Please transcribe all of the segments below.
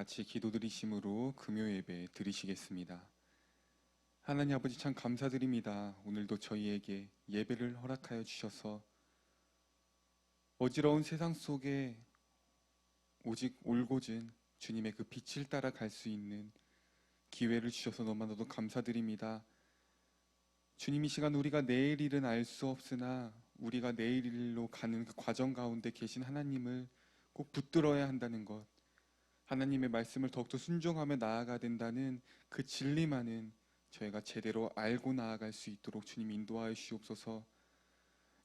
같이 기도드리심으로 금요 예배 드리시겠습니다. 하나님 아버지 참 감사드립니다. 오늘도 저희에게 예배를 허락하여 주셔서 어지러운 세상 속에 오직 올곧은 주님의 그 빛을 따라 갈 수 있는 기회를 주셔서 너무나도 감사드립니다. 주님, 이 시간 우리가 내일 일은 알 수 없으나 우리가 내일 일로 가는 그 과정 가운데 계신 하나님을 꼭 붙들어야 한다는 것, 하나님의 말씀을 더욱더 순종하며 나아가야 된다는 그 진리만은 저희가 제대로 알고 나아갈 수 있도록 주님 인도하여 주옵소서.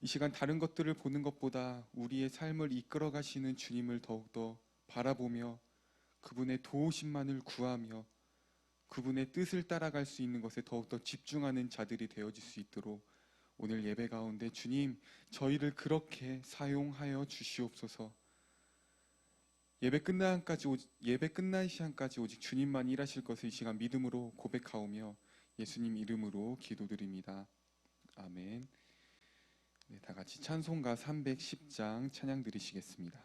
이 시간 다른 것들을 보는 것보다 우리의 삶을 이끌어 가시는 주님을 더욱더 바라보며 그분의 도우심만을 구하며 그분의 뜻을 따라갈 수 있는 것에 더욱더 집중하는 자들이 되어질 수 있도록 오늘 예배 가운데 주님, 저희를 그렇게 사용하여 주시옵소서. 예배 끝난 시간까지 오직 주님만 일하실 것을 이 시간 믿음으로 고백하오며 예수님 이름으로 기도드립니다. 아멘. 네, 다 같이 찬송가 310장 찬양 드리시겠습니다.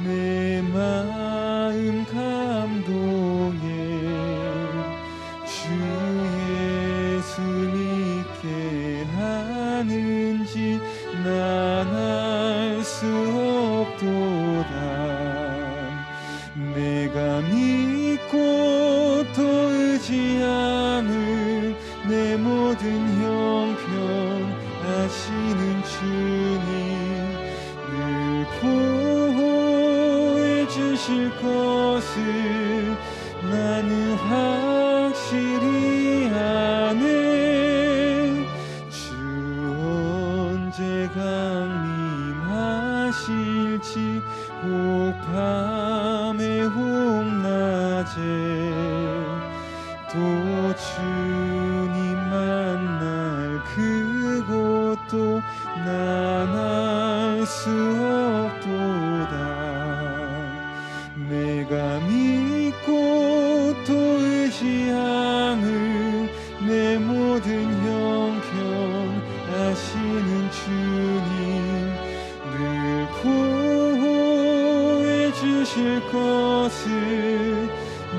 내 마음 감동해 주 예수 믿게 하는지 난 알 수 없도다. 내가 믿고 또 의지함을 내 모든 형편 아시는 주님 늘 보호해 주실 것을 나는 확실히 아네. 주 언제 강림하실지 혹 밤에 혹 낮에 또 주님 만날 그곳도 난 알 수 없도다. 내가 믿고 또 의지함을 내 모든 형편 아시는 주님 늘 보호해 주실 것을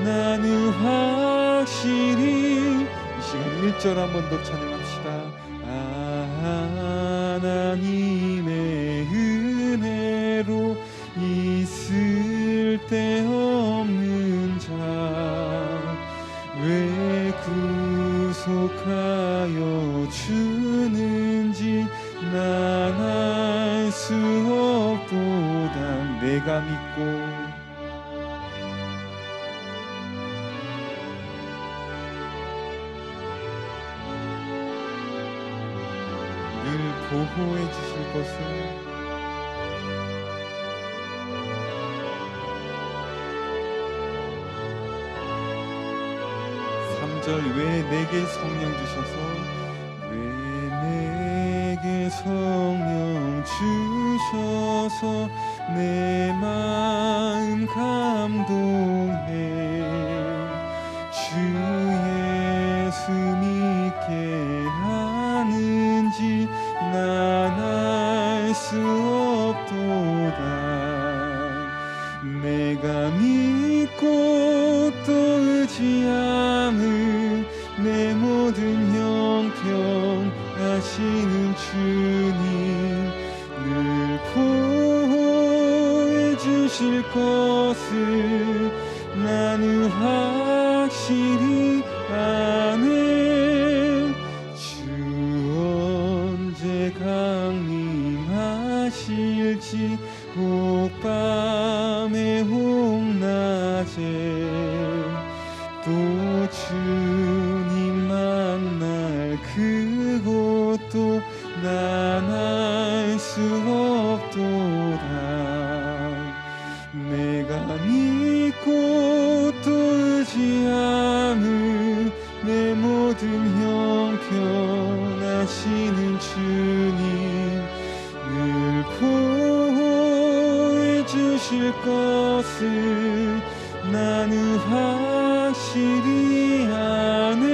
나는 확실히. 이 시간 1절 한 번 더 찬양합시다. 하나님의 은혜로 있을 데 없는 자 왜 구속하여 주는지 난 알 수 없도다. 내가 믿고 보호해 주실 것을 10절 왜 내게 성령 주셔서 왜 내게 성령 주셔서 내 마음 감동해 주 예수 믿게 하는지 난 알 수 없도다. 내가 믿고 또 의지함을 내 모든 형편 하시는 주님 늘 보호해 주실 것을 나는 확실히 아네. 주 언제 강림하실지 혹밤에 혹낮에 또 주님 만날 그곳도 난 알 수 없도다. 내가 믿고 또 의지함을 내 모든 형편 하시는 주님 늘 보호해 주실 것을 나는 확실히 아네.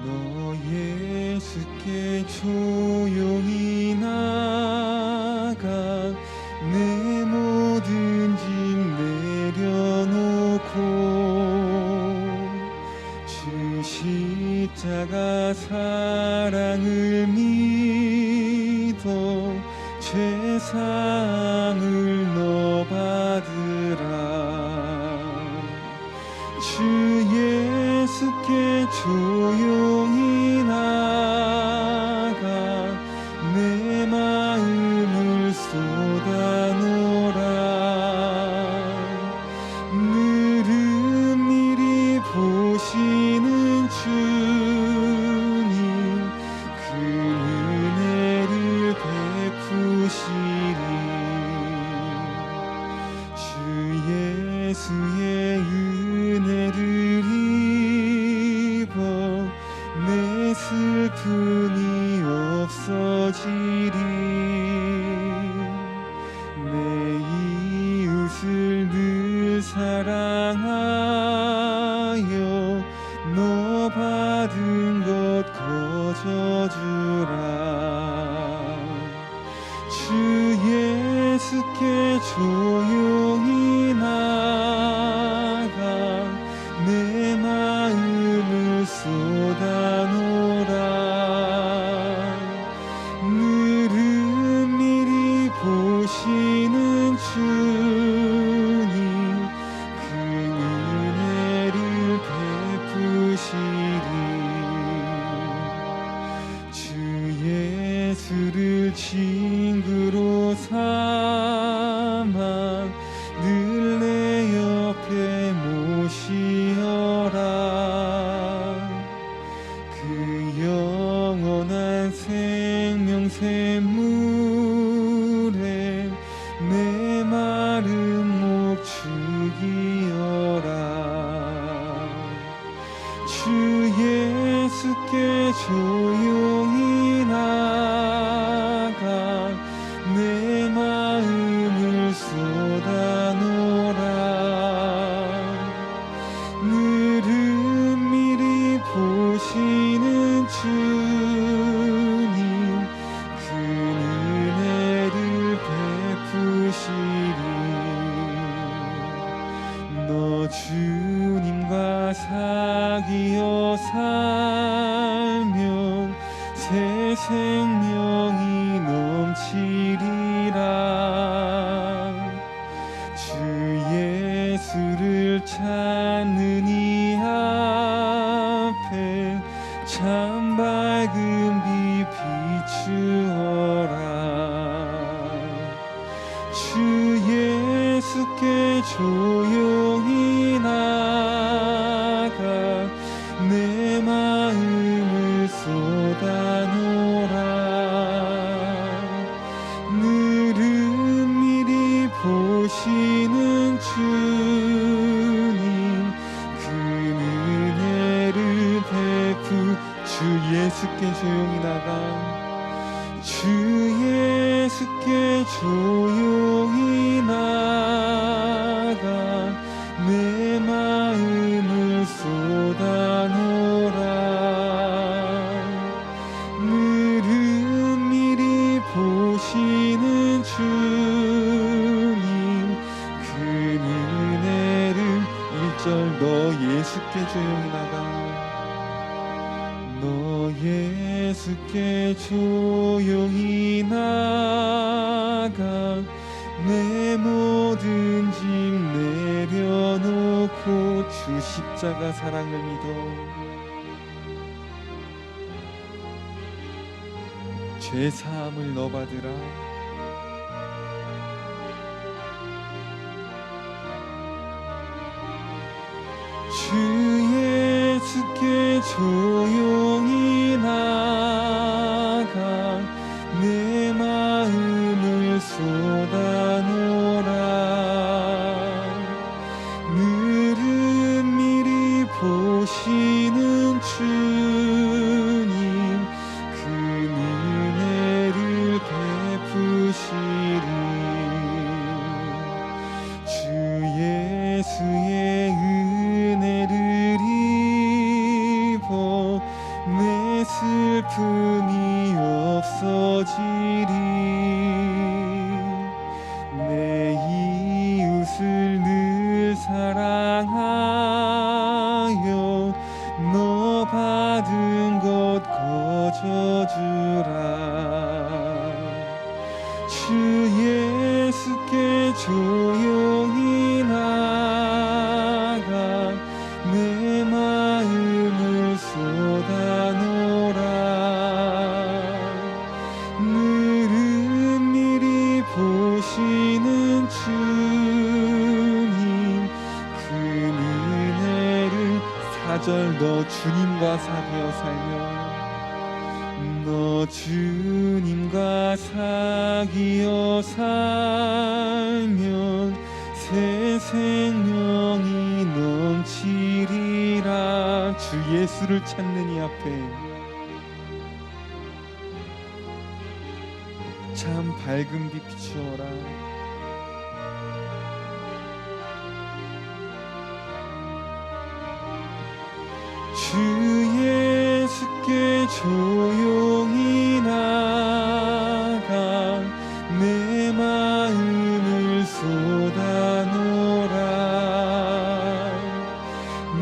너 예수께 조용히 나가 내 모든 짐 내려놓고 주 십자가 사랑을 믿어 죄사함을 너 받으라. 주 예수께 조용히 나가 내 마음을 쏟아놓으라. 늘 은밀히 보시는 주님 그 은혜를 베푸시리. 주 예수의 은혜를 입어 내 슬픔이 없어지리. 내 이웃을 늘 사랑하여 너 받은 것 거저주라. 주 예수께 조용히 나가 내 마음을 쏟아놓으라. 늘 은밀히 보시는 주님 그 은혜를 베푸시리. 주 예수를 친구로 삼아 늘 내 옆에 모시어라. 그 영원한 생명샘물에 내 마른 목 죽이어라. 주 예수께 조용히 나가 내 마음을 쏟아놓으라. 늘 은밀히 보시는 주님 그 은혜를 베푸시리. 너 주님과 사귀어 살면 새 생명이 넘치리라. 주 예수를 찾는 이 앞에 참 밝은 빛 비추어라. 주 예수께 조용히 나가 주 예수께 조용히 나가 내 마음을 쏟아놓으라. 늘은 미리 보시는 주님 그 은혜를 1절 너 예수께 조용히 나가 너 예수께 조용히 나가 내 모든 짐 내려놓고 주 십자가 사랑을 믿어 죄 사함을 너 받으라. 주 예수께 조용히 나가 내 마음을 쏟아놓으라. 늘은 미리 보시는 주님 그 은혜를 베푸시리. 주 예수의 은혜를 입어 내 슬픔이 없어지리. 내 이웃을 늘 사랑하여 너 받은 것 거저주라. 주 예수께 조용히 나가 내 마음을 쏟아놓으라. 늘은 미리 보시는 주님 그 은혜를 4절 너 주님과 사귀어 살며 너 주님과 사귀어 살면 새 생명이 넘치리라. 주 예수를 찾는 이 앞에 참 밝은 빛 비추어라. 주 예수께 조용히 나가 내 마음을 쏟아놓으라.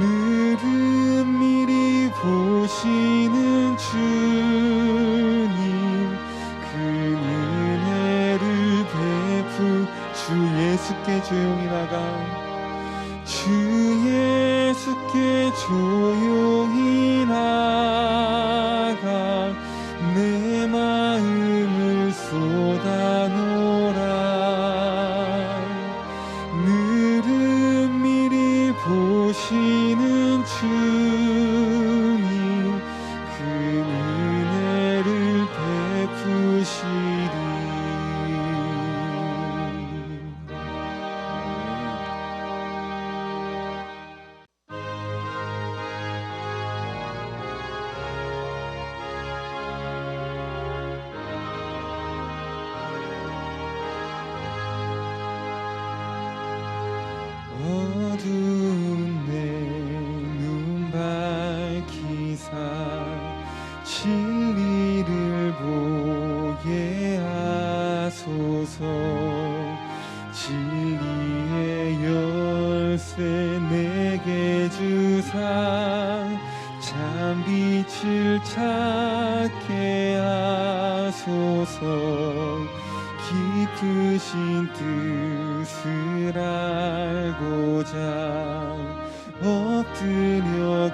늘은 미리 보시는 주님 그 은혜를 베푸 주 예수께 조용히 나가 주 예수께 조용히 나가 내 마음을 쏟아놓으라. 늘은 미리 보시는 주님 그 은혜를 베푸시리. 어두운 내 눈 밝히사 진리를 보게 하소서. 진리의 열쇠 내게 주사 참 빛을 찾게 하소서. 깊으신 뜻을 알고자 엎드려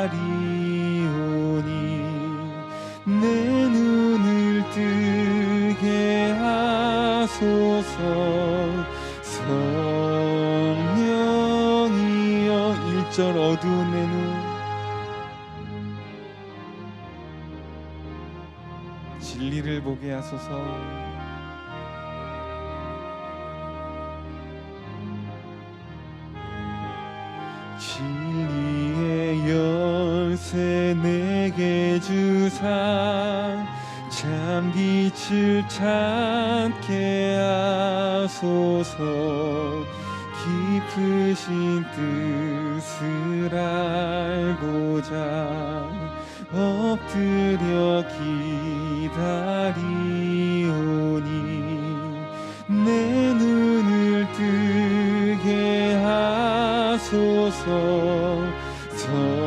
기다리오니 내 눈을 뜨게 하소서. 성령이여 1절 어두운 내 눈 진리를 보게 하소서. 진리의 열쇠 내게 주사 주사 참빛을 찾게 하소서. 깊으신 뜻을 알고자 엎드려 기다리오니 내 눈을 뜨게 하소서. 성령이여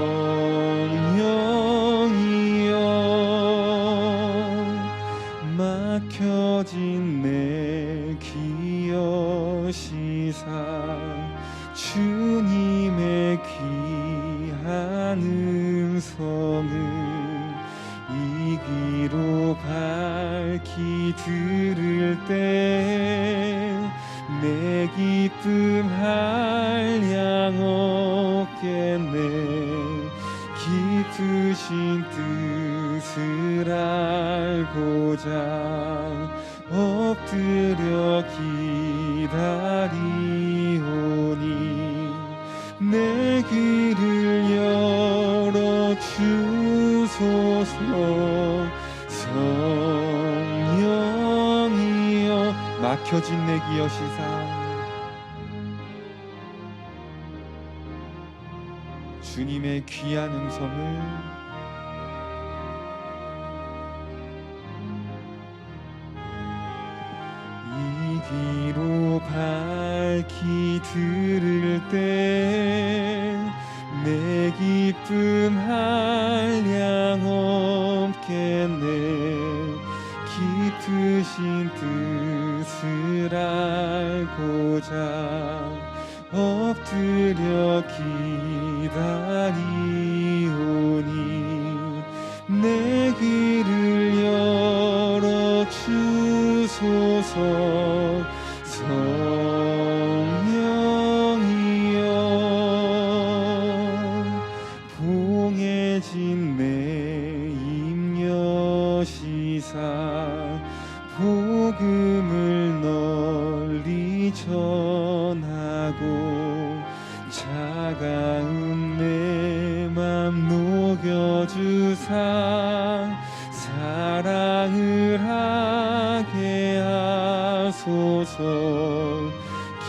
막혀진 내 귀 여시사 주님의 귀한 음성을 이기로 밝히 들을 때 내 기쁨 한량 없겠네. 깊으신 뜻을 알고자 엎드려 기다리오니 내 귀를 열어 주소서. 성령이여 막혀진 내 귀 여시사 주님의 귀한 음성을 이기로 밝히 들을 때 내 기쁨 한량 없겠네. 깊으신 뜻을 알고자 엎드려 기다리오니 내 귀를 열어 주소서. 성령이여 봉해진 내 입 여시사 복음을 널리 전하고 차가운 내 맘 녹여주사 사랑을 하게 하소서.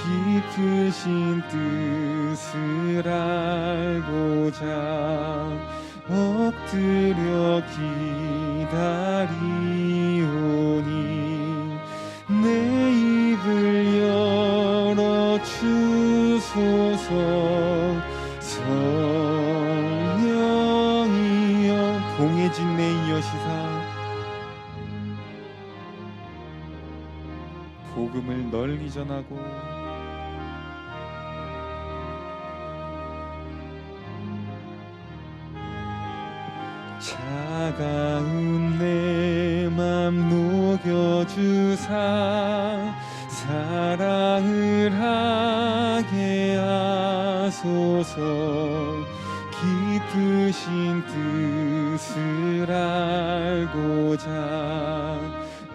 깊으신 뜻을 알고자 엎드려 기다리오니 내 입을 열어 주소서. 성령이여 봉해진 내 여시사 복음을 널리 전하고 차가운 내 맘 녹여주사 사랑을 하게 하소서. 깊으신 뜻을 알고자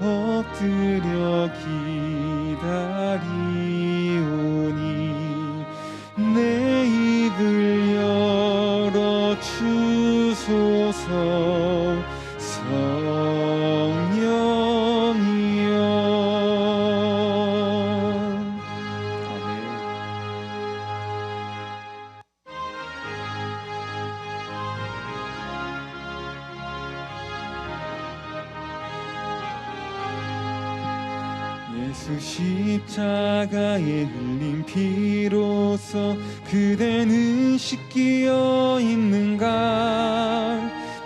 엎드려 기다리오니 내 입을 열어 주소서. 성령이여 아멘. 예수 십자가에 흘린 피로써 그대는 씻기어 있는가.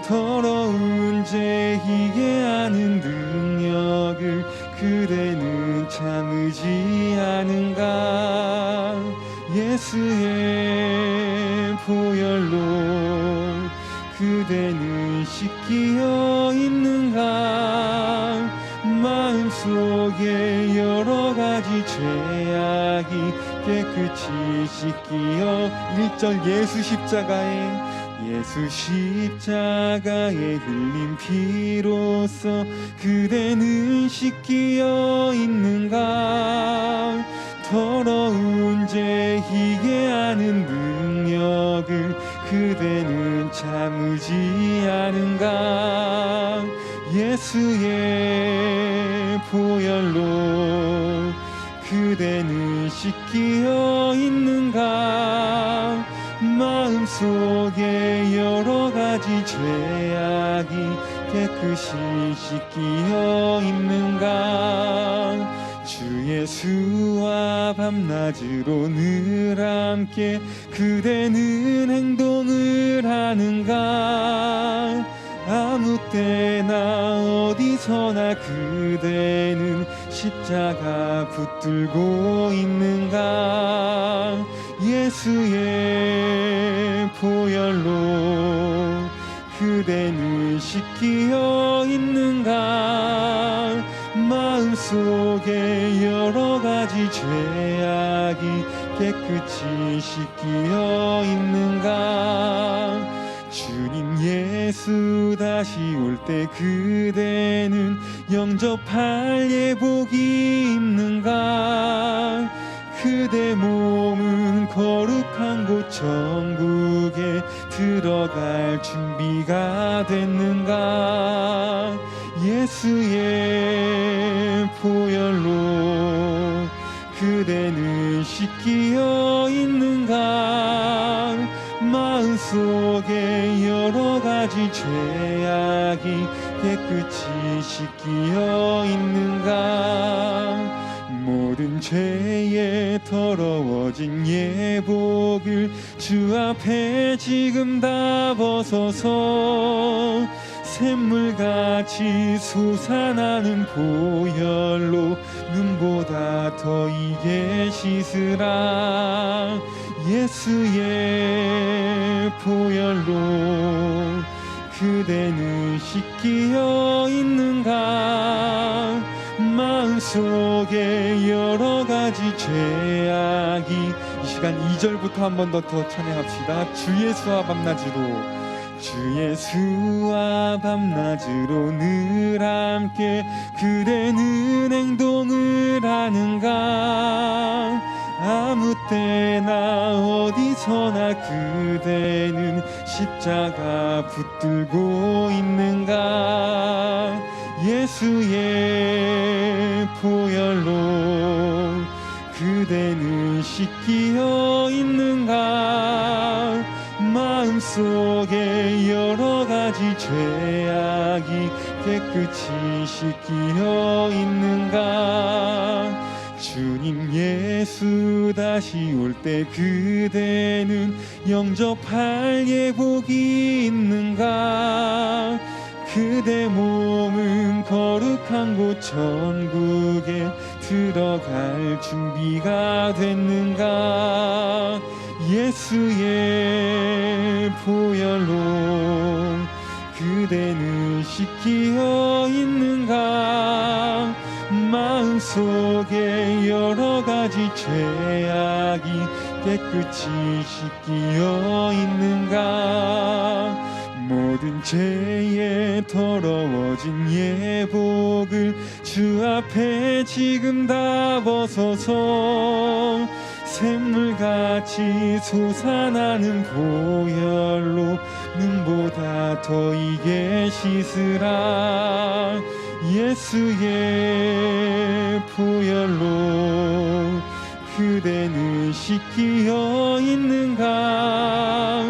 더러운 죄 희게 하는 능력을 그대는 참으지 않은가. 예수의 보혈로 그대는 씻기어 있는가. 마음속에 여러 가지 죄악이 깨끗이 씻기어 1절 예수 십자가에 흘린 피로써 그대는 씻기어 있는가. 더러운 죄 희게 하는 능력을 그대는 참으지 않은가. 예수의 보혈로 그대는 씻기어 있는가. 마음속에 여러 가지 죄악이 깨끗이 씻기어 있는가. 주 예수와 밤낮으로 늘 함께 그대는 행동을 하는가. 아무 때나 어디서나 그대는 십자가 붙들고 있는가. 예수의 보혈로 그대는 씻기어 있는가. 마음속에 여러 가지 죄악이 깨끗이 씻기어 있는가. 주님 예수 다시 올 때 그대는 영접할 예복이 있는가. 그대 몸은 거룩한 곳 천국에 들어갈 준비가 됐는가. 예수의 보혈로 그대는 씻기어 있는가. 마음속에 여러 가지 죄악이 깨끗이 씻기어 있는가. 모든 죄에 더러워진 예복을 주 앞에 지금 다 벗어서 샘물같이 솟아나는 보혈로 눈보다 더 이게 씻으라. 예수의 보혈로 그대는 씻기어 있는가. 마음속에 여러 가지 죄악이 이 시간 2절부터 한 번 더 찬양합시다. 주 예수와 밤낮으로 주 예수와 밤낮으로 늘 함께 그대는 행동을 하는가. 아무 때나 어디서나 그대는 십자가 붙들고 있는가. 예수의 보혈로 그대는 씻기어 있는가. 마음속에 여러 가지 죄악이 깨끗이 씻기어 있는가. 주님 예수 다시 올 때 그대는 영접할 예복이 있는가. 그대 몸은 거룩한 곳 천국에 들어갈 준비가 됐는가. 예수의 보혈로 그대는 씻기어 있는가. 마음속에 여러 가지 죄악이 깨끗이 씻기어 있는가. 모든 죄에 더러워진 예복을 주 앞에 지금 다 벗어서 샘물같이 솟아나는 보혈로 눈보다 더 이게 씻으라. 예수의 보혈로 그대는 씻기어 있는가.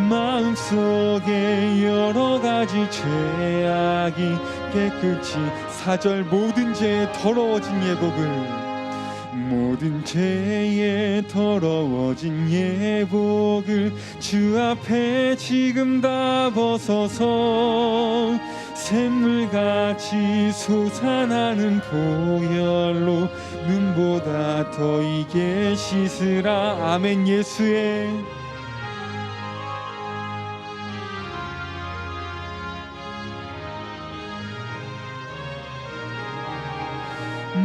마음속에 여러 가지 죄악이 깨끗이 4절 모든 죄에 더러워진 예복을 모든 죄에 더러워진 예복을 주 앞에 지금 다 벗어서 샘물같이 솟아나는 보혈로 눈보다 더 이게 씻으라. 아멘. 예수의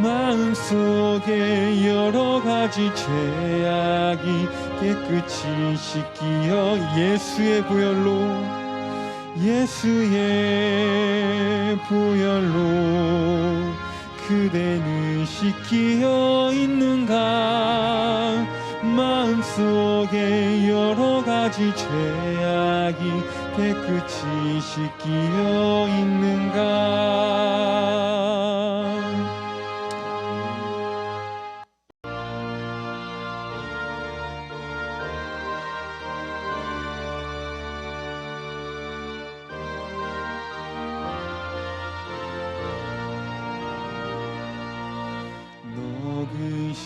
마음속에 여러 가지 죄악이 깨끗이 씻기어 예수의 보혈로 예수의 보혈로 그대는 씻기어 있는가. 마음속에 여러 가지 죄악이 죄악이 깨끗이 씻기어 있는가. 너 근심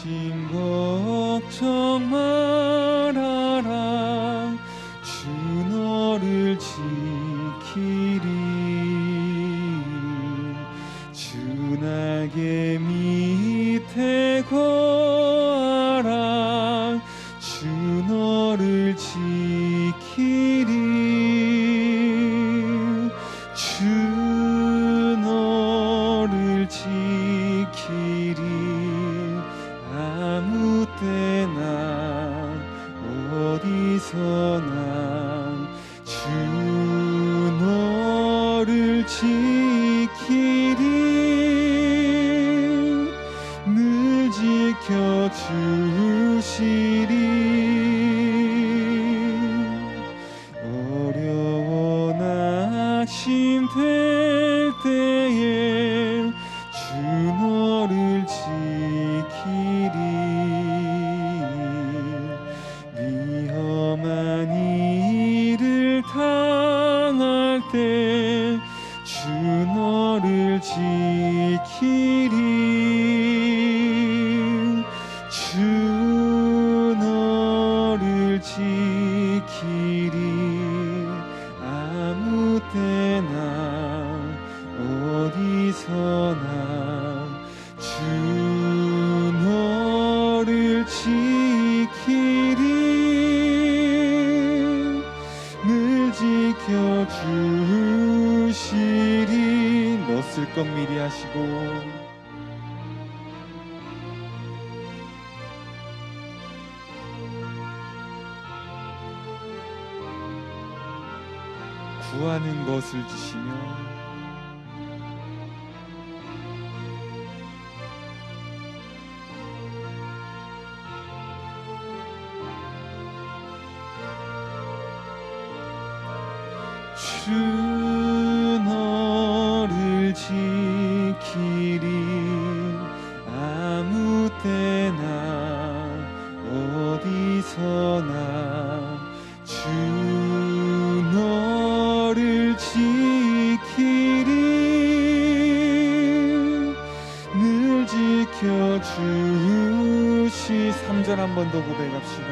걱정 말아라. 주 너를 지키리. 주 날개 밑에 거하라. 주 너를 지키리. 주 너를 지키리. 아무 때나 어디서나 주 너를 지키리. 늘 지켜주시리. 어려워 낙심될 때에 주 너를 지키리. 위험한 일을 당할 때 주 너를 지키리. 주 너를 지키리. 아무 때나 어디서나 주 너를 지키리. 늘 지켜주시리. 너 쓸 것 미리 하시고 구하는 것을 주시며 주 너를 지키리. 아무 때나 어디서나 주 너를 지키리. 늘 지켜주시. 3절 한 번 더 고백합시다.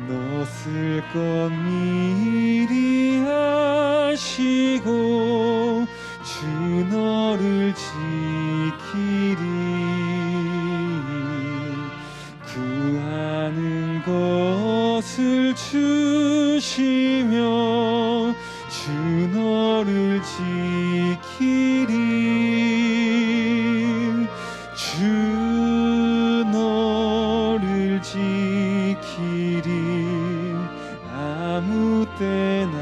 너 쓸 것 미리 하시고 주 너를 지키리. 구하는 것을 주시며 주 너를 지키리. 주 너를 지키리. 아무 때나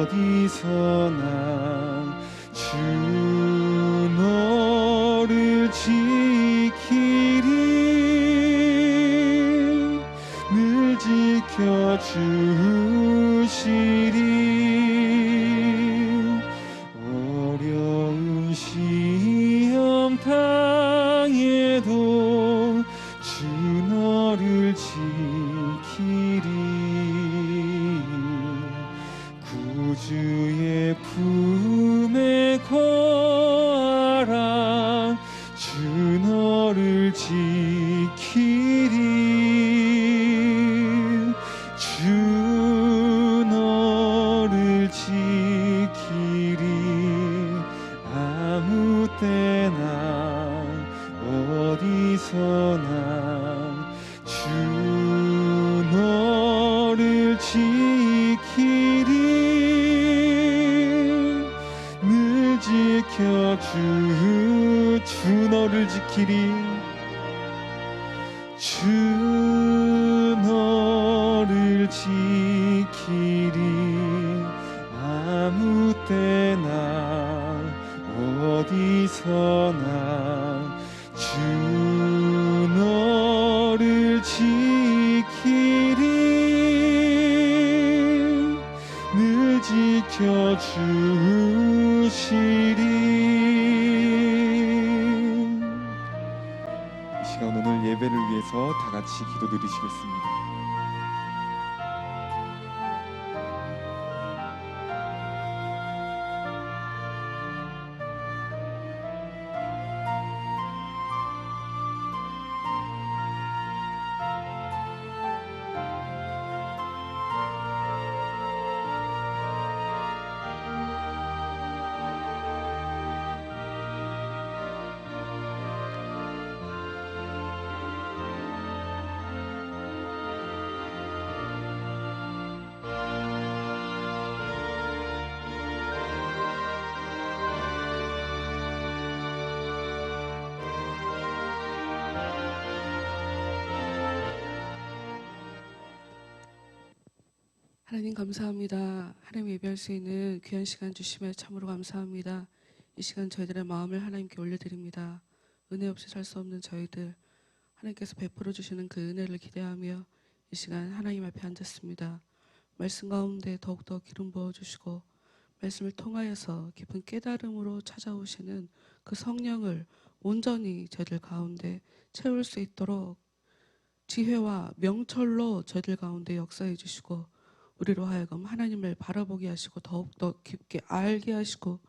어디서나 주 너를 지키리. 늘 지켜주시리. 어려운 시험 당해도 주 너를 지키리. 구주의 품에 거하라. 주 너를 지키리. 주 너를 지키리. 아무 때나 어디서나 주 너를 지키리. 늘 지켜주. 주 너를 지키리. 주 너를 지키리. 아무 때나 어디서나 주 너를 지키리. 지켜주시리. 이 시간 오늘 예배를 위해서 다 같이 기도드리시겠습니다. 하나님 감사합니다. 하나님 예배할 수 있는 귀한 시간 주심에 참으로 감사합니다. 이 시간 저희들의 마음을 하나님께 올려드립니다. 은혜 없이 살 수 없는 저희들, 하나님께서 베풀어 주시는 그 은혜를 기대하며 이 시간 하나님 앞에 앉았습니다. 말씀 가운데 더욱더 기름 부어주시고 말씀을 통하여서 깊은 깨달음으로 찾아오시는 그 성령을 온전히 저희들 가운데 채울 수 있도록 지혜와 명철로 저희들 가운데 역사해 주시고 우리로 하여금 하나님을 바라보게 하시고 더욱더 깊게 알게 하시고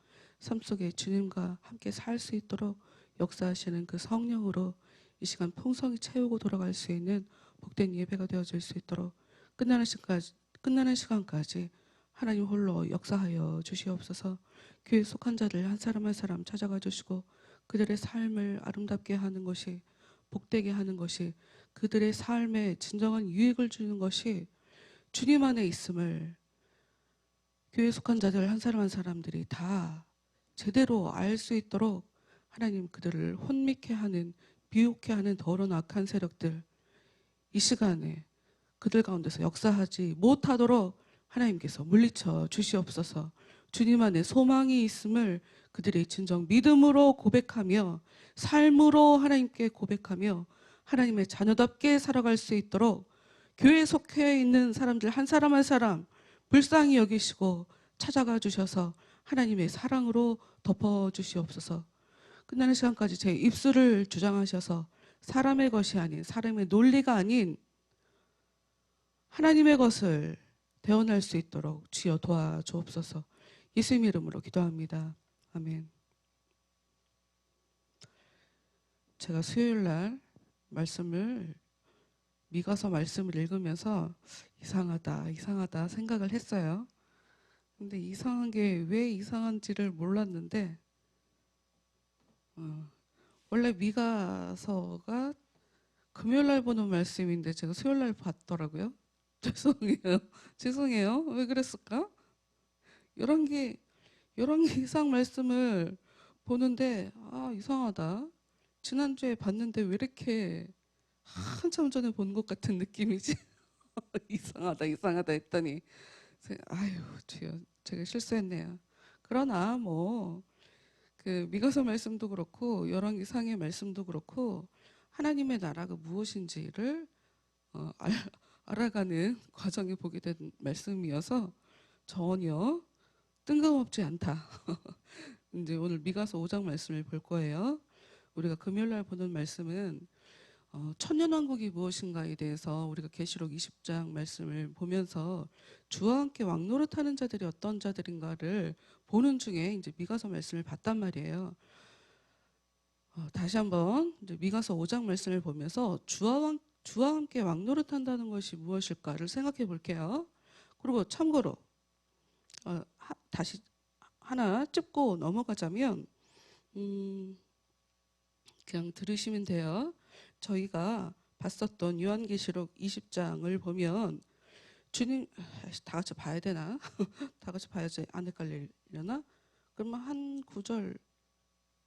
삶 속에 주님과 함께 살 수 있도록 역사하시는 그 성령으로 이 시간 풍성히 채우고 돌아갈 수 있는 복된 예배가 되어질 수 있도록 끝나는 시간까지 하나님 홀로 역사하여 주시옵소서. 교회에 속한 자들 한 사람 한 사람 찾아가 주시고 그들의 삶을 아름답게 하는 것이, 복되게 하는 것이, 그들의 삶에 진정한 유익을 주는 것이 주님 안에 있음을 교회에 속한 자들 한 사람 한 사람들이 다 제대로 알 수 있도록 하나님 그들을 혼미케 하는, 비웃게 하는 더러운 악한 세력들 이 시간에 그들 가운데서 역사하지 못하도록 하나님께서 물리쳐 주시옵소서. 주님 안에 소망이 있음을 그들이 진정 믿음으로 고백하며 삶으로 하나님께 고백하며 하나님의 자녀답게 살아갈 수 있도록 교회에 속해 있는 사람들 한 사람 한 사람 불쌍히 여기시고 찾아가 주셔서 하나님의 사랑으로 덮어주시옵소서. 끝나는 시간까지 제 입술을 주장하셔서 사람의 것이 아닌, 사람의 논리가 아닌 하나님의 것을 대언할 수 있도록 주여 도와주옵소서. 예수님 이름으로 기도합니다. 아멘. 제가 수요일 날 미가서 말씀을 읽으면서 이상하다 생각을 했어요. 근데 이상한 게 왜 이상한지를 몰랐는데 원래 미가서가 금요일 날 보는 말씀인데 제가 수요일 날 봤더라고요. 죄송해요. 왜 그랬을까? 이런 게 이상 말씀을 보는데 이상하다. 지난주에 봤는데 왜 이렇게 한참 전에 본 것 같은 느낌이지? 이상하다 했더니 주여 제가 실수했네요. 그러나 그 미가서 말씀도 그렇고 열왕기상의 말씀도 그렇고 하나님의 나라가 무엇인지를 알아가는 과정에 보게 된 말씀이어서 전혀 뜬금없지 않다. 이제 오늘 미가서 5장 말씀을 볼 거예요. 우리가 금요일 날 보는 말씀은 천년왕국이 무엇인가에 대해서 우리가 계시록 20장 말씀을 보면서 주와 함께 왕노릇하는 자들이 어떤 자들인가를 보는 중에 이제 미가서 말씀을 봤단 말이에요. 다시 한번 이제 미가서 5장 말씀을 보면서 주와 함께 왕노릇한다는 것이 무엇일까를 생각해 볼게요. 그리고 참고로 다시 하나 짚고 넘어가자면 그냥 들으시면 돼요. 저희가 봤었던 요한계시록 20장을 보면 주님, 다 같이 봐야 되나? 다 같이 봐야지 안 헷갈리려나? 그러면 한 구절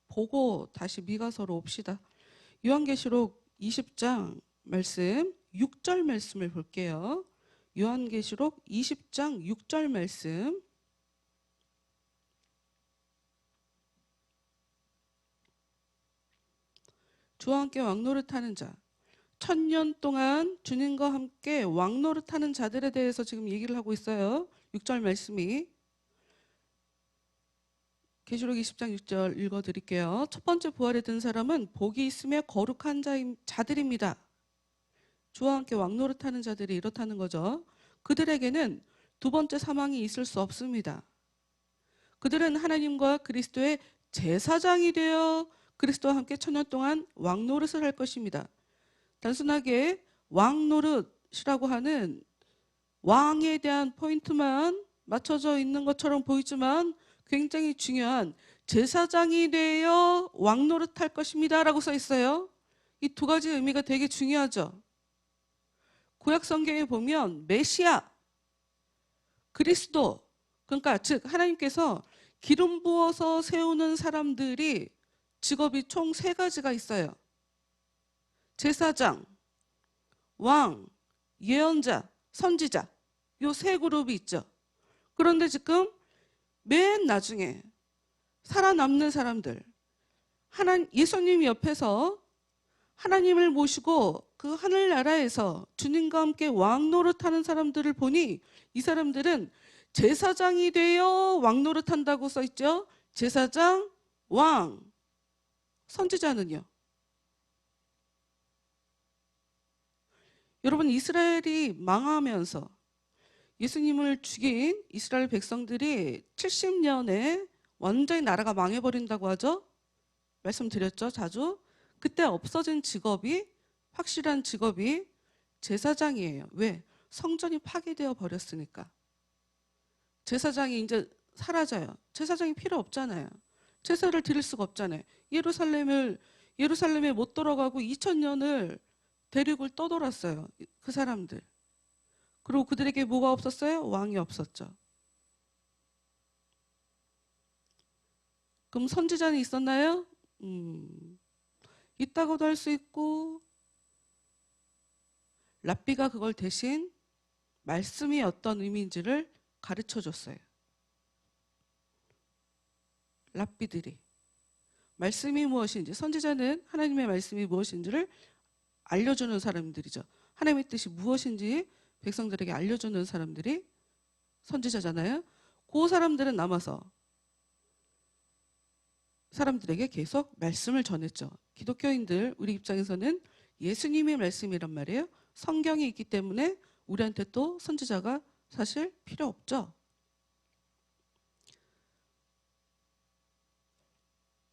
보고 다시 미가서로 옵시다. 요한계시록 20장 말씀 6절 말씀을 볼게요. 요한계시록 20장 6절 말씀. 주와 함께 왕노릇하는 자, 1000년 동안 주님과 함께 왕노릇하는 자들에 대해서 지금 얘기를 하고 있어요. 6절 말씀이 계시록 20장 6절 읽어드릴게요. 첫 번째 부활에 든 사람은 복이 있으며 거룩한 자들입니다. 주와 함께 왕노릇하는 자들이 이렇다는 거죠. 그들에게는 두 번째 사망이 있을 수 없습니다. 그들은 하나님과 그리스도의 제사장이 되어 그리스도와 함께 천년 동안 왕노릇을 할 것입니다. 단순하게 왕노릇이라고 하는 왕에 대한 포인트만 맞춰져 있는 것처럼 보이지만 굉장히 중요한 제사장이 되어 왕노릇할 것입니다 라고 써 있어요. 이 두 가지 의미가 되게 중요하죠. 구약 성경에 보면 메시아, 그리스도, 그러니까 즉 하나님께서 기름 부어서 세우는 사람들이 직업이 총 세 가지가 있어요. 제사장, 왕, 예언자, 선지자, 요 세 그룹이 있죠. 그런데 지금 맨 나중에 살아남는 사람들, 예수님 옆에서 하나님을 모시고 그 하늘나라에서 주님과 함께 왕노릇하는 사람들을 보니 이 사람들은 제사장이 되어 왕노릇한다고 써있죠. 제사장, 왕, 선지자는요. 여러분, 이스라엘이 망하면서 예수님을 죽인 이스라엘 백성들이 70년에 완전히 나라가 망해버린다고 하죠. 말씀드렸죠, 자주. 그때 없어진 직업이, 확실한 직업이 제사장이에요. 왜? 성전이 파괴되어 버렸으니까. 제사장이 이제 사라져요. 제사장이 필요 없잖아요. 제사를 드릴 수가 없잖아요. 예루살렘에 못 돌아가고 2000년을 대륙을 떠돌았어요. 그 사람들. 그리고 그들에게 뭐가 없었어요? 왕이 없었죠. 그럼 선지자는 있었나요? 있다고도 할 수 있고, 랍비가 그걸 대신 말씀이 어떤 의미인지를 가르쳐 줬어요. 랍비들이 말씀이 무엇인지, 선지자는 하나님의 말씀이 무엇인지를 알려주는 사람들이죠. 하나님의 뜻이 무엇인지 백성들에게 알려주는 사람들이 선지자잖아요. 그 사람들은 남아서 사람들에게 계속 말씀을 전했죠. 기독교인들, 우리 입장에서는 예수님의 말씀이란 말이에요. 성경이 있기 때문에 우리한테 또 선지자가 사실 필요 없죠.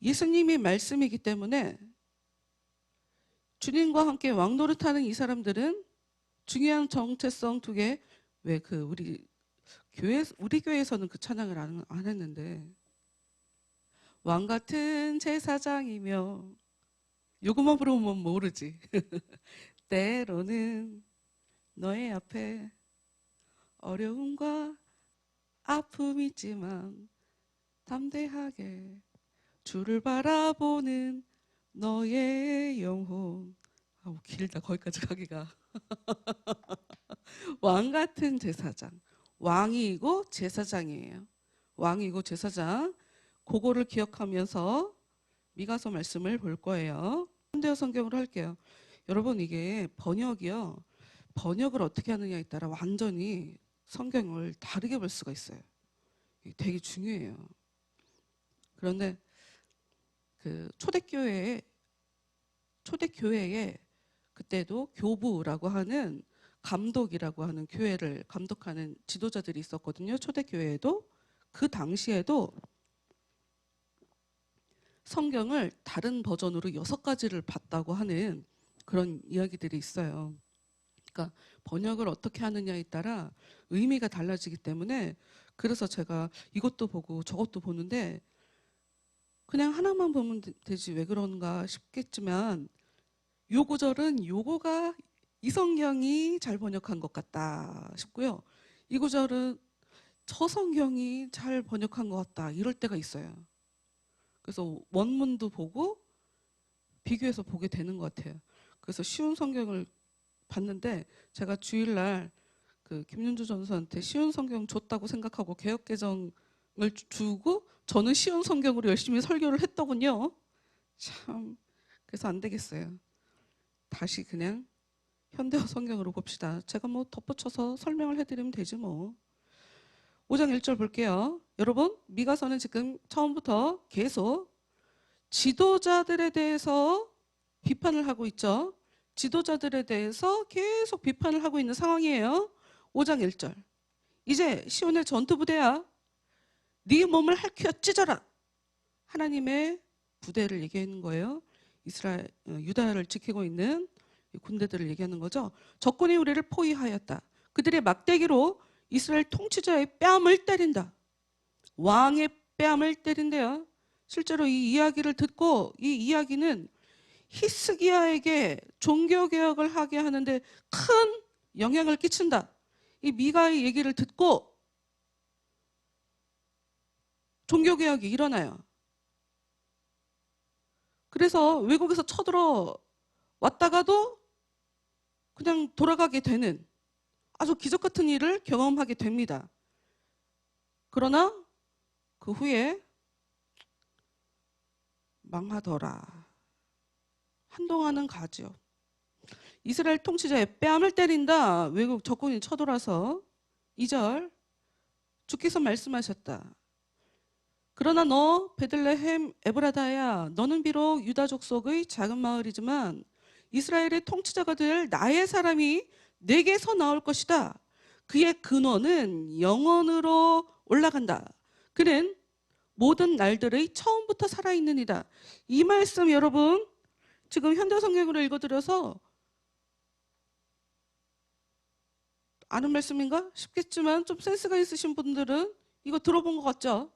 예수님이 말씀이기 때문에 주님과 함께 왕노릇하는 이 사람들은 중요한 정체성 두 개, 왜 우리 교회에서는 그 찬양을 안 했는데, 왕 같은 제사장이며, 요것만 부르면 모르지. 때로는 너의 앞에 어려움과 아픔이 있지만 담대하게 주를 바라보는 너의 영혼. 길다, 거기까지 가기가. 왕 같은 제사장. 왕이고 제사장이에요. 왕이고 제사장. 그거를 기억하면서 미가서 말씀을 볼 거예요. 현대어 성경으로 할게요. 여러분, 이게 번역이요. 번역을 어떻게 하느냐에 따라 완전히 성경을 다르게 볼 수가 있어요. 이게 되게 중요해요. 그런데 그 초대교회에 그때도 교부라고 하는 감독이라고 하는 교회를 감독하는 지도자들이 있었거든요. 초대교회에도. 그 당시에도 성경을 다른 버전으로 6가지를 봤다고 하는 그런 이야기들이 있어요. 그러니까 번역을 어떻게 하느냐에 따라 의미가 달라지기 때문에, 그래서 제가 이것도 보고 저것도 보는데 그냥 하나만 보면 되지 왜 그런가 싶겠지만, 요 구절은 요거가 이 성경이 잘 번역한 것 같다 싶고요. 이 구절은 저 성경이 잘 번역한 것 같다, 이럴 때가 있어요. 그래서 원문도 보고 비교해서 보게 되는 것 같아요. 그래서 쉬운 성경을 봤는데, 제가 주일날 그 김윤주 전사한테 쉬운 성경 줬다고 생각하고 개역개정을 주고 저는 쉬운 성경으로 열심히 설교를 했더군요. 참, 그래서 안 되겠어요. 다시 그냥 현대어 성경으로 봅시다. 제가 뭐 덧붙여서 설명을 해드리면 되지 뭐. 5장 1절 볼게요. 여러분, 미가서는 지금 처음부터 계속 지도자들에 대해서 비판을 하고 있죠. 지도자들에 대해서 계속 비판을 하고 있는 상황이에요. 5장 1절. 이제 시온의 전투부대야, 네 몸을 핥혀 찢어라. 하나님의 부대를 얘기하는 거예요. 유다를 지키고 있는 군대들을 얘기하는 거죠. 적군이 우리를 포위하였다. 그들의 막대기로 이스라엘 통치자의 뺨을 때린다. 왕의 뺨을 때린대요. 실제로 이 이야기를 듣고, 이 이야기는 히스기야에게 종교개혁을 하게 하는데 큰 영향을 끼친다. 이 미가의 얘기를 듣고 종교개혁이 일어나요. 그래서 외국에서 쳐들어 왔다가도 그냥 돌아가게 되는 아주 기적 같은 일을 경험하게 됩니다. 그러나 그 후에 망하더라. 한동안은 가죠. 이스라엘 통치자의 뺨을 때린다. 외국 적군이 쳐들어와서 2절 주께서 말씀하셨다. 그러나 너 베들레헴 에브라다야, 너는 비록 유다 족속의 작은 마을이지만 이스라엘의 통치자가 될 나의 사람이 내게서 나올 것이다. 그의 근원은 영원으로 올라간다. 그는 모든 날들의 처음부터 살아있느니라. 이 말씀 여러분 지금 현대성경으로 읽어드려서 아는 말씀인가 싶겠지만 좀 센스가 있으신 분들은 이거 들어본 것 같죠?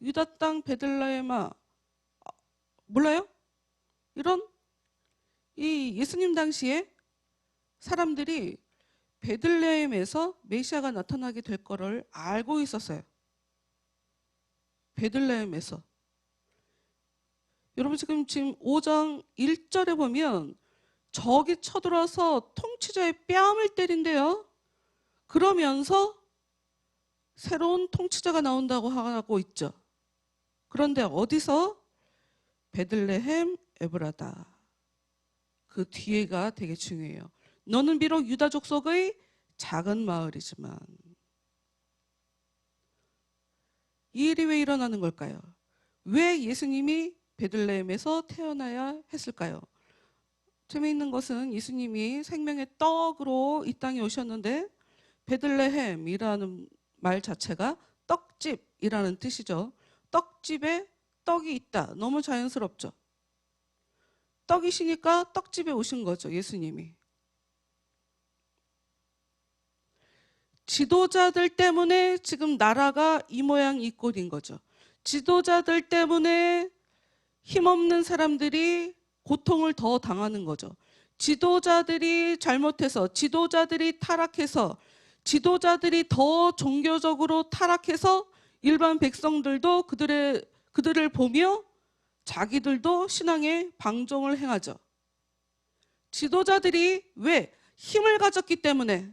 유다 땅 베들레헴아, 몰라요? 이런 이 예수님 당시에 사람들이 베들레헴에서 메시아가 나타나게 될 거를 알고 있었어요. 베들레헴에서. 여러분 지금 5장 1절에 보면 적이 쳐들어와서 통치자의 뺨을 때린대요. 그러면서 새로운 통치자가 나온다고 하고 있죠. 그런데 어디서? 베들레헴 에브라다. 그 뒤에가 되게 중요해요. 너는 비록 유다 족속의 작은 마을이지만. 이 일이 왜 일어나는 걸까요? 왜 예수님이 베들레헴에서 태어나야 했을까요? 재미있는 것은 예수님이 생명의 떡으로 이 땅에 오셨는데 베들레헴이라는 말 자체가 떡집이라는 뜻이죠. 떡집에 떡이 있다. 너무 자연스럽죠. 떡이시니까 떡집에 오신 거죠. 예수님이. 지도자들 때문에 지금 나라가 이 모양 이 꼴인 거죠. 지도자들 때문에 힘없는 사람들이 고통을 더 당하는 거죠. 지도자들이 잘못해서, 지도자들이 타락해서, 지도자들이 더 종교적으로 타락해서 일반 백성들도 그들을 보며 자기들도 신앙의 방종을 행하죠. 지도자들이 왜? 힘을 가졌기 때문에.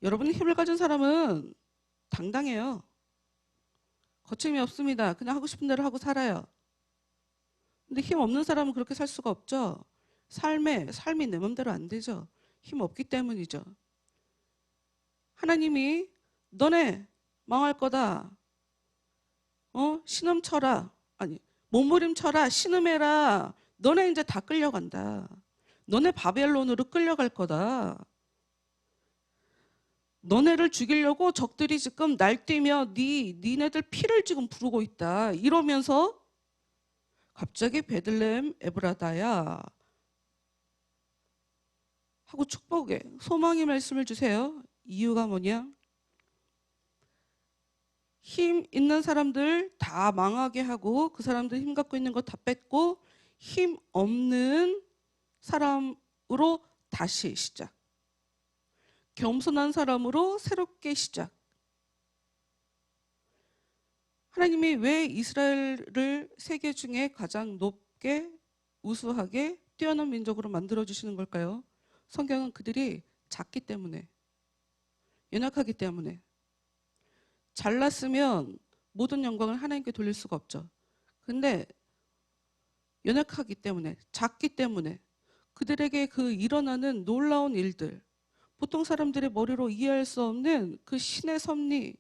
여러분 힘을 가진 사람은 당당해요. 거침이 없습니다. 그냥 하고 싶은 대로 하고 살아요. 근데 힘 없는 사람은 그렇게 살 수가 없죠. 삶이 내 맘대로 안 되죠. 힘 없기 때문이죠. 하나님이 너네 망할 거다. 신음 쳐라. 아니, 몸부림 쳐라. 신음해라. 너네 이제 다 끌려간다. 너네 바벨론으로 끌려갈 거다. 너네를 죽이려고 적들이 지금 날뛰며 니네들 피를 지금 부르고 있다. 이러면서 갑자기 베들레헴 에브라다야 하고 축복의 소망의 말씀을 주세요. 이유가 뭐냐? 힘 있는 사람들 다 망하게 하고 그 사람들 힘 갖고 있는 거 다 뺏고 힘 없는 사람으로 다시 시작. 겸손한 사람으로 새롭게 시작. 하나님이 왜 이스라엘을 세계 중에 가장 높게 우수하게 뛰어난 민족으로 만들어주시는 걸까요? 성경은 그들이 작기 때문에, 연약하기 때문에. 잘났으면 모든 영광을 하나님께 돌릴 수가 없죠. 근데 연약하기 때문에, 작기 때문에 그들에게 그 일어나는 놀라운 일들, 보통 사람들의 머리로 이해할 수 없는 그 신의 섭리,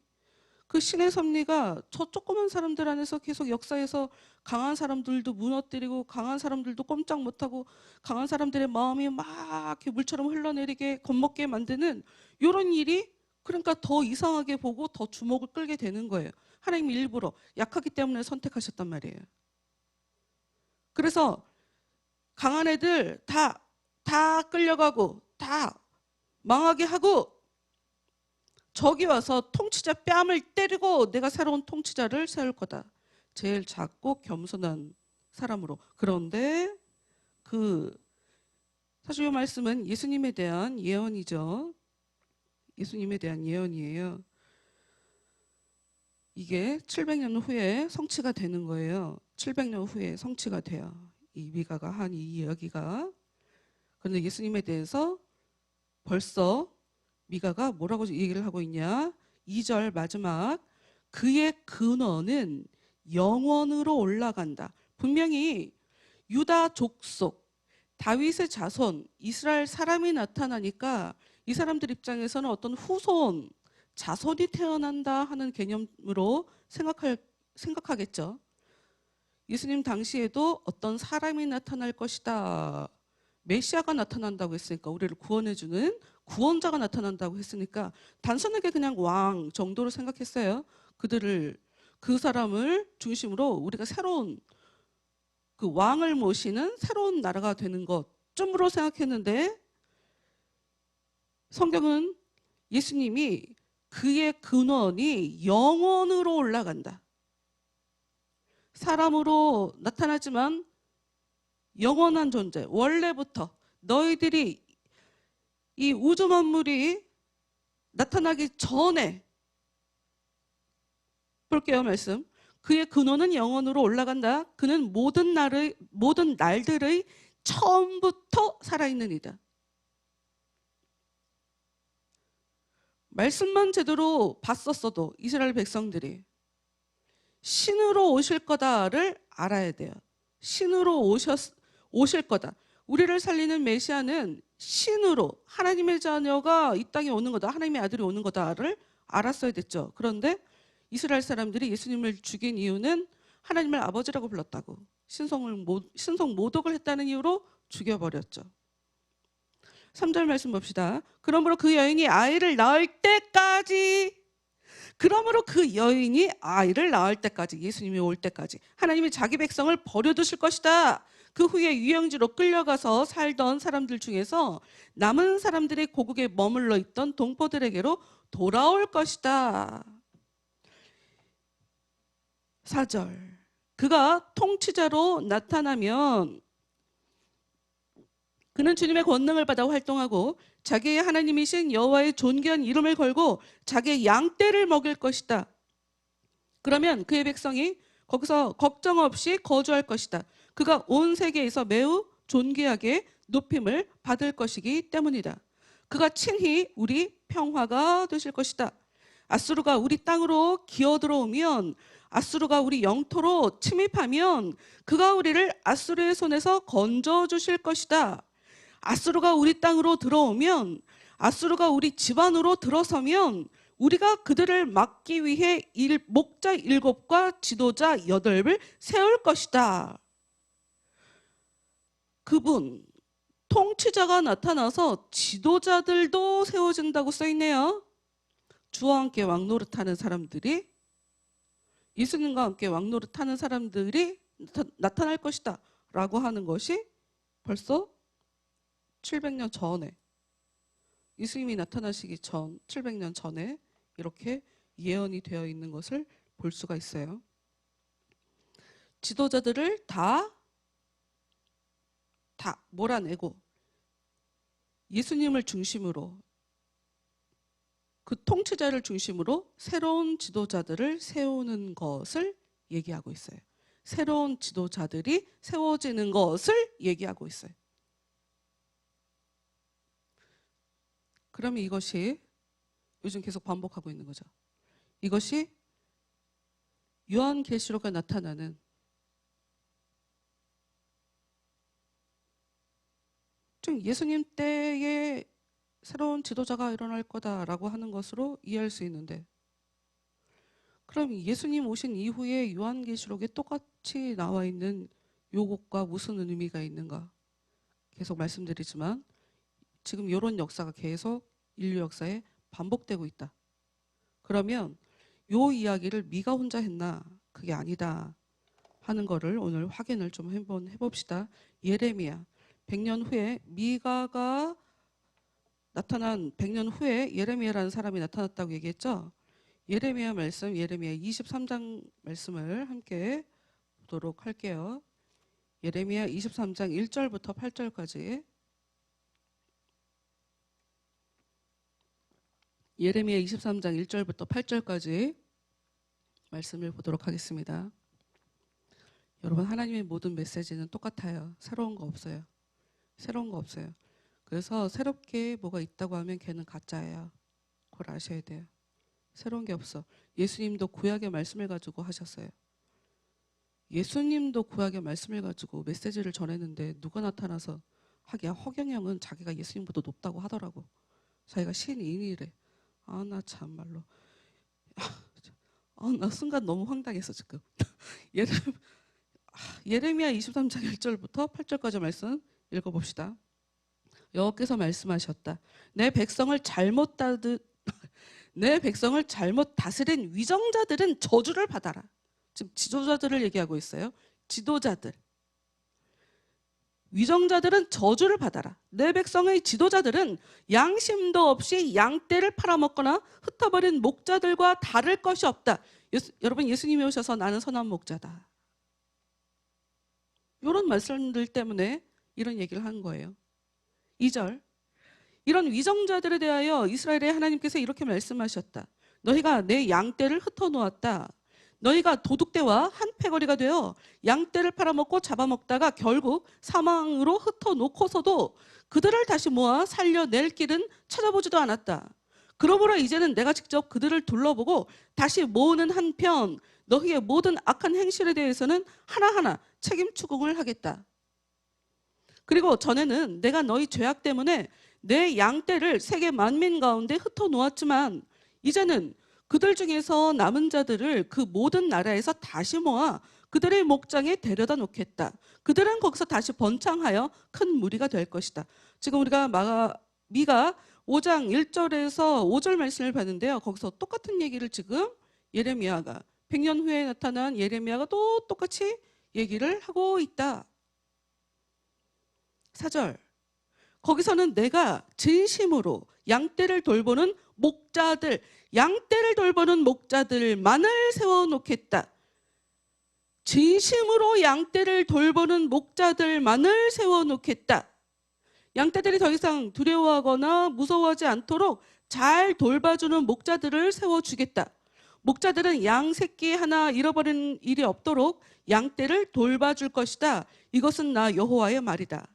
그 신의 섭리가 저 조그만 사람들 안에서 계속 역사에서 강한 사람들도 무너뜨리고 강한 사람들도 꼼짝 못하고 강한 사람들의 마음이 막 이렇게 물처럼 흘러내리게 겁먹게 만드는 이런 일이 그러니까 더 이상하게 보고 더 주목을 끌게 되는 거예요. 하나님이 일부러 약하기 때문에 선택하셨단 말이에요. 그래서 강한 애들 다 끌려가고 다 망하게 하고 저기 와서 통치자 뺨을 때리고 내가 새로운 통치자를 세울 거다. 제일 작고 겸손한 사람으로. 그런데 사실 이 말씀은 예수님에 대한 예언이죠. 예수님에 대한 예언이에요. 이게 700년 후에 성취가 되는 거예요. 700년 후에 성취가 돼요. 이 미가가 한 이 이야기가. 그런데 예수님에 대해서 벌써 미가가 뭐라고 얘기를 하고 있냐? 2절 마지막 그의 근원은 영원으로 올라간다. 분명히 유다 족속, 다윗의 자손, 이스라엘 사람이 나타나니까 이 사람들 입장에서는 어떤 후손, 자손이 태어난다 하는 개념으로 생각하겠죠. 예수님 당시에도 어떤 사람이 나타날 것이다. 메시아가 나타난다고 했으니까 우리를 구원해주는 구원자가 나타난다고 했으니까 단순하게 그냥 왕 정도로 생각했어요. 그 사람을 중심으로 우리가 새로운 그 왕을 모시는 새로운 나라가 되는 것쯤으로 생각했는데 성경은 예수님이 그의 근원이 영원으로 올라간다. 사람으로 나타나지만 영원한 존재, 원래부터 너희들이 이 우주 만물이 나타나기 전에 볼게요, 말씀. 그의 근원은 영원으로 올라간다. 그는 모든 날들의 처음부터 살아있는 이다. 말씀만 제대로 봤었어도 이스라엘 백성들이 신으로 오실 거다를 알아야 돼요. 신으로 오실 거다. 우리를 살리는 메시아는 신으로 하나님의 자녀가 이 땅에 오는 거다. 하나님의 아들이 오는 거다를 알았어야 됐죠. 그런데 이스라엘 사람들이 예수님을 죽인 이유는 하나님을 아버지라고 불렀다고 신성 모독을 했다는 이유로 죽여버렸죠. 3절 말씀 봅시다. 그러므로 그 여인이 아이를 낳을 때까지 예수님이 올 때까지 하나님이 자기 백성을 버려두실 것이다. 그 후에 유영지로 끌려가서 살던 사람들 중에서 남은 사람들이 고국에 머물러 있던 동포들에게로 돌아올 것이다. 4절 그가 통치자로 나타나면 그는 주님의 권능을 받아 활동하고 자기의 하나님이신 여호와의 존귀한 이름을 걸고 자기의 양떼를 먹일 것이다. 그러면 그의 백성이 거기서 걱정 없이 거주할 것이다. 그가 온 세계에서 매우 존귀하게 높임을 받을 것이기 때문이다. 그가 친히 우리 평화가 되실 것이다. 아수르가 우리 땅으로 기어들어오면 아수르가 우리 영토로 침입하면 그가 우리를 아수르의 손에서 건져주실 것이다. 아수르가 우리 땅으로 들어오면 아수르가 우리 집안으로 들어서면 우리가 그들을 막기 위해 목자 7과 지도자 8을 세울 것이다. 그분 통치자가 나타나서 지도자들도 세워진다고 써있네요. 주와 함께 왕노릇하는 사람들이 예수님과 함께 왕노릇하는 사람들이 나타날 것이다 라고 하는 것이 벌써 700년 전에 예수님이 나타나시기 전 700년 전에 이렇게 예언이 되어 있는 것을 볼 수가 있어요. 지도자들을 다 몰아내고 예수님을 중심으로 그 통치자를 중심으로 새로운 지도자들을 세우는 것을 얘기하고 있어요. 새로운 지도자들이 세워지는 것을 얘기하고 있어요. 그러면 이것이 요즘 계속 반복하고 있는 거죠. 이것이 요한계시록에 나타나는 좀 예수님 때의 새로운 지도자가 일어날 거다라고 하는 것으로 이해할 수 있는데, 그럼 예수님 오신 이후에 요한계시록에 똑같이 나와 있는 요것과 무슨 의미가 있는가? 계속 말씀드리지만 지금 이런 역사가 계속 인류 역사에 반복되고 있다. 그러면 요 이야기를 미가 혼자 했나? 그게 아니다 하는 거를 오늘 확인을 좀 한번 해봅시다. 예레미야 100년 후에 미가가 나타난 100년 후에 예레미야라는 사람이 나타났다고 얘기했죠. 예레미야 말씀, 예레미야 23장 말씀을 함께 보도록 할게요. 예레미야 23장 1절부터 8절까지. 예레미야 23장 1절부터 8절까지 말씀을 보도록 하겠습니다. 여러분, 하나님의 모든 메시지는 똑같아요. 새로운 거 없어요. 새로운 거 없어요. 그래서 새롭게 뭐가 있다고 하면 걔는 가짜예요. 그걸 아셔야 돼요. 새로운 게 없어. 예수님도 구약의 말씀을 가지고 하셨어요. 예수님도 구약의 말씀을 가지고 메시지를 전했는데 누가 나타나서 하기야, 허경영은 자기가 예수님보다 높다고 하더라고. 자기가 신인이래. 아, 나 참말로. 나 순간 너무 황당했어 지금. 예레미야 23장 1절부터 8절까지 말씀 읽어봅시다. 여호와께서 말씀하셨다. 내 백성을 잘못 다스린 위정자들은 저주를 받아라. 지금 지도자들을 얘기하고 있어요. 지도자들. 위정자들은 저주를 받아라. 내 백성의 지도자들은 양심도 없이 양떼를 팔아먹거나 흩어버린 목자들과 다를 것이 없다. 여러분, 예수님이 오셔서 나는 선한 목자다. 이런 말씀들 때문에 이런 얘기를 한 거예요. 2절. 이런 위정자들에 대하여 이스라엘의 하나님께서 이렇게 말씀하셨다. 너희가 내 양떼를 흩어놓았다. 너희가 도둑대와 한패거리가 되어 양떼를 팔아먹고 잡아먹다가 결국 사망으로 흩어놓고서도 그들을 다시 모아 살려낼 길은 찾아보지도 않았다. 그러므로 이제는 내가 직접 그들을 둘러보고 다시 모으는 한편 너희의 모든 악한 행실에 대해서는 하나하나 책임 추궁을 하겠다. 그리고 전에는 내가 너희 죄악 때문에 내 양떼를 세계 만민 가운데 흩어놓았지만 이제는 그들 중에서 남은 자들을 그 모든 나라에서 다시 모아 그들의 목장에 데려다 놓겠다. 그들은 거기서 다시 번창하여 큰 무리가 될 것이다. 지금 우리가 미가 5장 1절에서 5절 말씀을 봤는데요. 거기서 똑같은 얘기를 지금 예레미야가 100년 후에 나타난 예레미야가 또 똑같이 얘기를 하고 있다. 4절. 거기서는 내가 진심으로 양떼를 돌보는 목자들, 양떼를 돌보는 목자들만을 세워놓겠다. 진심으로 양떼를 돌보는 목자들만을 세워놓겠다. 양떼들이 더 이상 두려워하거나 무서워하지 않도록 잘 돌봐주는 목자들을 세워주겠다. 목자들은 양 새끼 하나 잃어버리는 일이 없도록 양떼를 돌봐줄 것이다. 이것은 나 여호와의 말이다.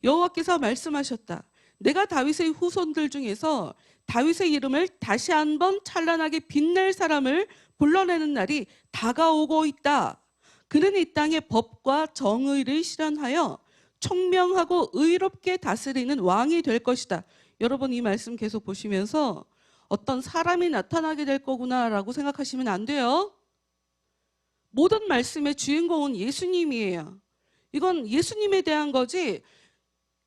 여호와께서 말씀하셨다. 내가 다윗의 후손들 중에서 다윗의 이름을 다시 한번 찬란하게 빛낼 사람을 불러내는 날이 다가오고 있다. 그는 이 땅의 법과 정의를 실현하여 총명하고 의롭게 다스리는 왕이 될 것이다. 여러분, 이 말씀 계속 보시면서 어떤 사람이 나타나게 될 거구나라고 생각하시면 안 돼요. 모든 말씀의 주인공은 예수님이에요. 이건 예수님에 대한 거지,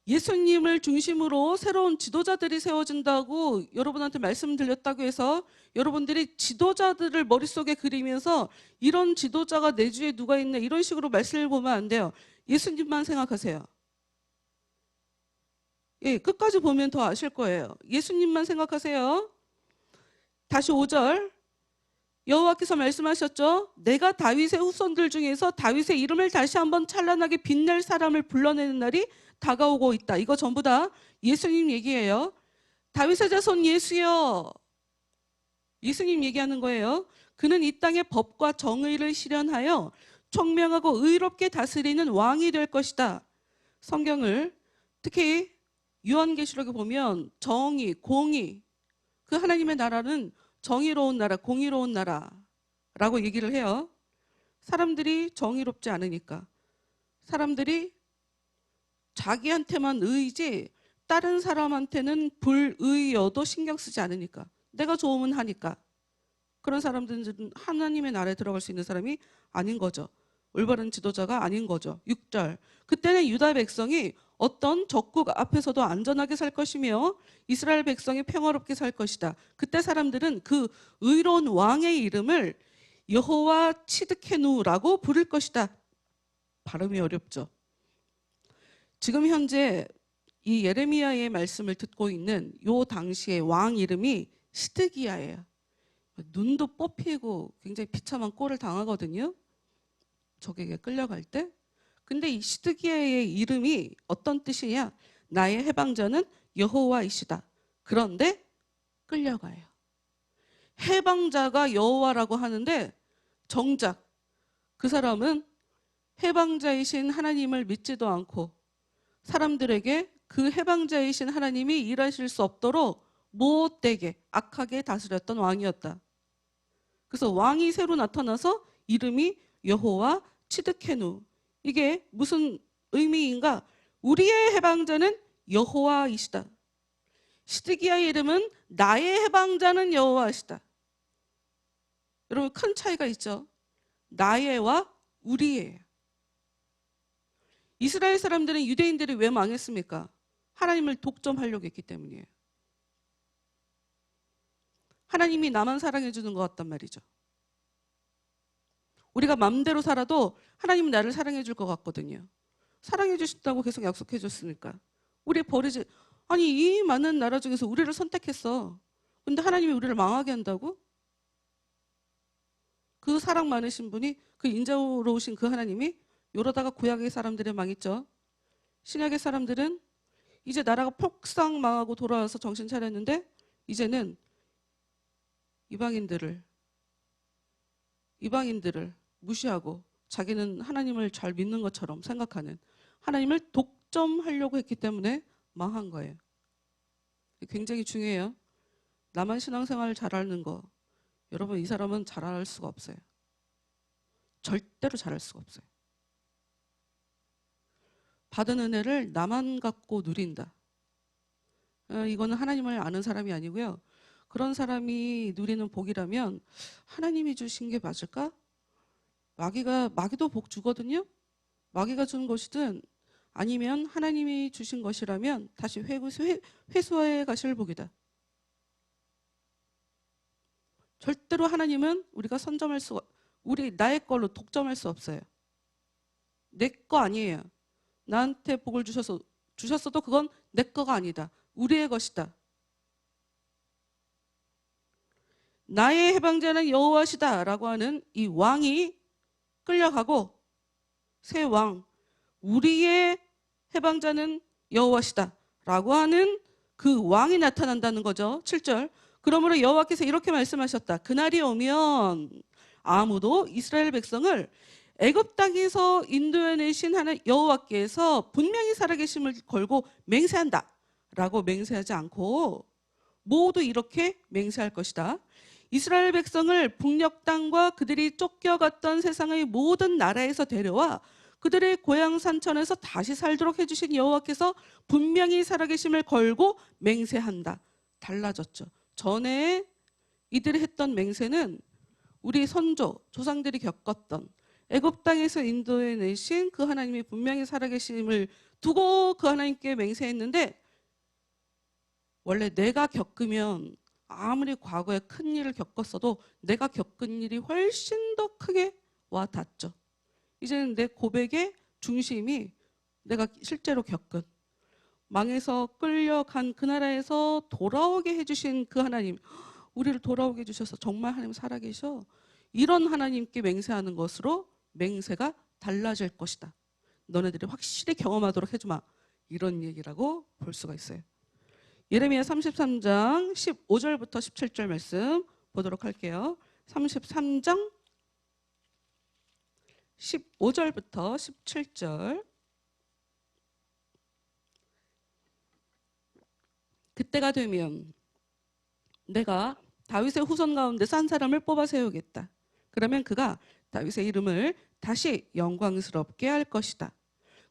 예수님을 중심으로 새로운 지도자들이 세워진다고 여러분한테 말씀드렸다고 해서 여러분들이 지도자들을 머릿속에 그리면서 이런 지도자가 내 주위에 누가 있네 이런 식으로 말씀을 보면 안 돼요. 예수님만 생각하세요. 예, 끝까지 보면 더 아실 거예요. 예수님만 생각하세요. 다시 5절. 여호와께서 말씀하셨죠. 내가 다윗의 후손들 중에서 다윗의 이름을 다시 한번 찬란하게 빛낼 사람을 불러내는 날이 다가오고 있다. 이거 전부 다 예수님 얘기예요. 다윗의 자손 예수여. 예수님 얘기하는 거예요. 그는 이 땅의 법과 정의를 실현하여 총명하고 의롭게 다스리는 왕이 될 것이다. 성경을 특히 요한계시록에 보면 정의, 공의, 그 하나님의 나라는 정의로운 나라, 공의로운 나라라고 얘기를 해요. 사람들이 정의롭지 않으니까. 사람들이 자기한테만 의지 다른 사람한테는 불의여도 신경 쓰지 않으니까, 내가 좋으면 하니까 그런 사람들은 하나님의 나라에 들어갈 수 있는 사람이 아닌 거죠. 올바른 지도자가 아닌 거죠. 6절. 그때는 유다 백성이 어떤 적국 앞에서도 안전하게 살 것이며 이스라엘 백성이 평화롭게 살 것이다. 그때 사람들은 그 의로운 왕의 이름을 여호와 치드케누라고 부를 것이다. 발음이 어렵죠. 지금 현재 이 예레미야의 말씀을 듣고 있는 요 당시의 왕 이름이 시드기야예요. 눈도 뽑히고 굉장히 비참한 꼴을 당하거든요. 적에게 끌려갈 때. 근데 이 시드기야의 이름이 어떤 뜻이냐? 나의 해방자는 여호와이시다. 그런데 끌려가요. 해방자가 여호와라고 하는데 정작 그 사람은 해방자이신 하나님을 믿지도 않고 사람들에게 그 해방자이신 하나님이 일하실 수 없도록 못되게 악하게 다스렸던 왕이었다. 그래서 왕이 새로 나타나서 이름이 여호와 치드케누. 이게 무슨 의미인가? 우리의 해방자는 여호와이시다. 시드기야의 이름은 나의 해방자는 여호와이시다. 여러분 큰 차이가 있죠. 나의와 우리의. 이스라엘 사람들은 유대인들이 왜 망했습니까? 하나님을 독점하려고 했기 때문이에요. 하나님이 나만 사랑해 주는 것 같단 말이죠. 우리가 마음대로 살아도 하나님은 나를 사랑해 줄 것 같거든요. 사랑해 주신다고 계속 약속해 줬으니까. 우리 버리지. 아니 이 많은 나라 중에서 우리를 선택했어. 근데 하나님이 우리를 망하게 한다고? 그 사랑 많으신 분이, 그 인자로우신 그 하나님이 이러다가 구약의 사람들이 망했죠. 신약의 사람들은 이제 나라가 폭삭 망하고 돌아와서 정신 차렸는데 이제는 이방인들을 무시하고 자기는 하나님을 잘 믿는 것처럼 생각하는, 하나님을 독점하려고 했기 때문에 망한 거예요. 굉장히 중요해요. 나만 신앙생활을 잘하는 거. 여러분 이 사람은 잘할 수가 없어요. 절대로 잘할 수가 없어요. 받은 은혜를 나만 갖고 누린다. 이거는 하나님을 아는 사람이 아니고요. 그런 사람이 누리는 복이라면 하나님이 주신 게 맞을까? 마귀도 복 주거든요. 마귀가 주는 것이든 아니면 하나님이 주신 것이라면 다시 회수해 가실 복이다. 절대로 하나님은 우리가 나의 걸로 독점할 수 없어요. 내 거 아니에요. 나한테 복을 주셨어도 그건 내 거가 아니다. 우리의 것이다. 나의 해방자는 여호와시다 라고 하는 이 왕이 끌려가고 새 왕, 우리의 해방자는 여호와시다 라고 하는 그 왕이 나타난다는 거죠. 7절. 그러므로 여호와께서 이렇게 말씀하셨다. 그날이 오면 아무도 이스라엘 백성을 애굽 땅에서 인도해내신 여호와께서 분명히 살아계심을 걸고 맹세한다 라고 맹세하지 않고 모두 이렇게 맹세할 것이다. 이스라엘 백성을 북녘 땅과 그들이 쫓겨갔던 세상의 모든 나라에서 데려와 그들의 고향 산천에서 다시 살도록 해주신 여호와께서 분명히 살아계심을 걸고 맹세한다. 달라졌죠. 전에 이들이 했던 맹세는 우리 조상들이 겪었던 애굽 땅에서 인도해내신 그 하나님이 분명히 살아계심을 두고 그 하나님께 맹세했는데, 원래 내가 겪으면 아무리 과거에 큰 일을 겪었어도 내가 겪은 일이 훨씬 더 크게 와 닿죠. 이제는 내 고백의 중심이 내가 실제로 겪은, 망해서 끌려간 그 나라에서 돌아오게 해주신 그 하나님, 우리를 돌아오게 해주셔서 정말 하나님 살아계셔, 이런 하나님께 맹세하는 것으로 맹세가 달라질 것이다. 너네들이 확실히 경험하도록 해주마, 이런 얘기라고 볼 수가 있어요. 예레미야 33장 15절부터 17절 말씀 보도록 할게요. 33장 15절부터 17절. 그때가 되면 내가 다윗의 후손 가운데서 한 사람을 뽑아 세우겠다. 그러면 그가 다윗의 이름을 다시 영광스럽게 할 것이다.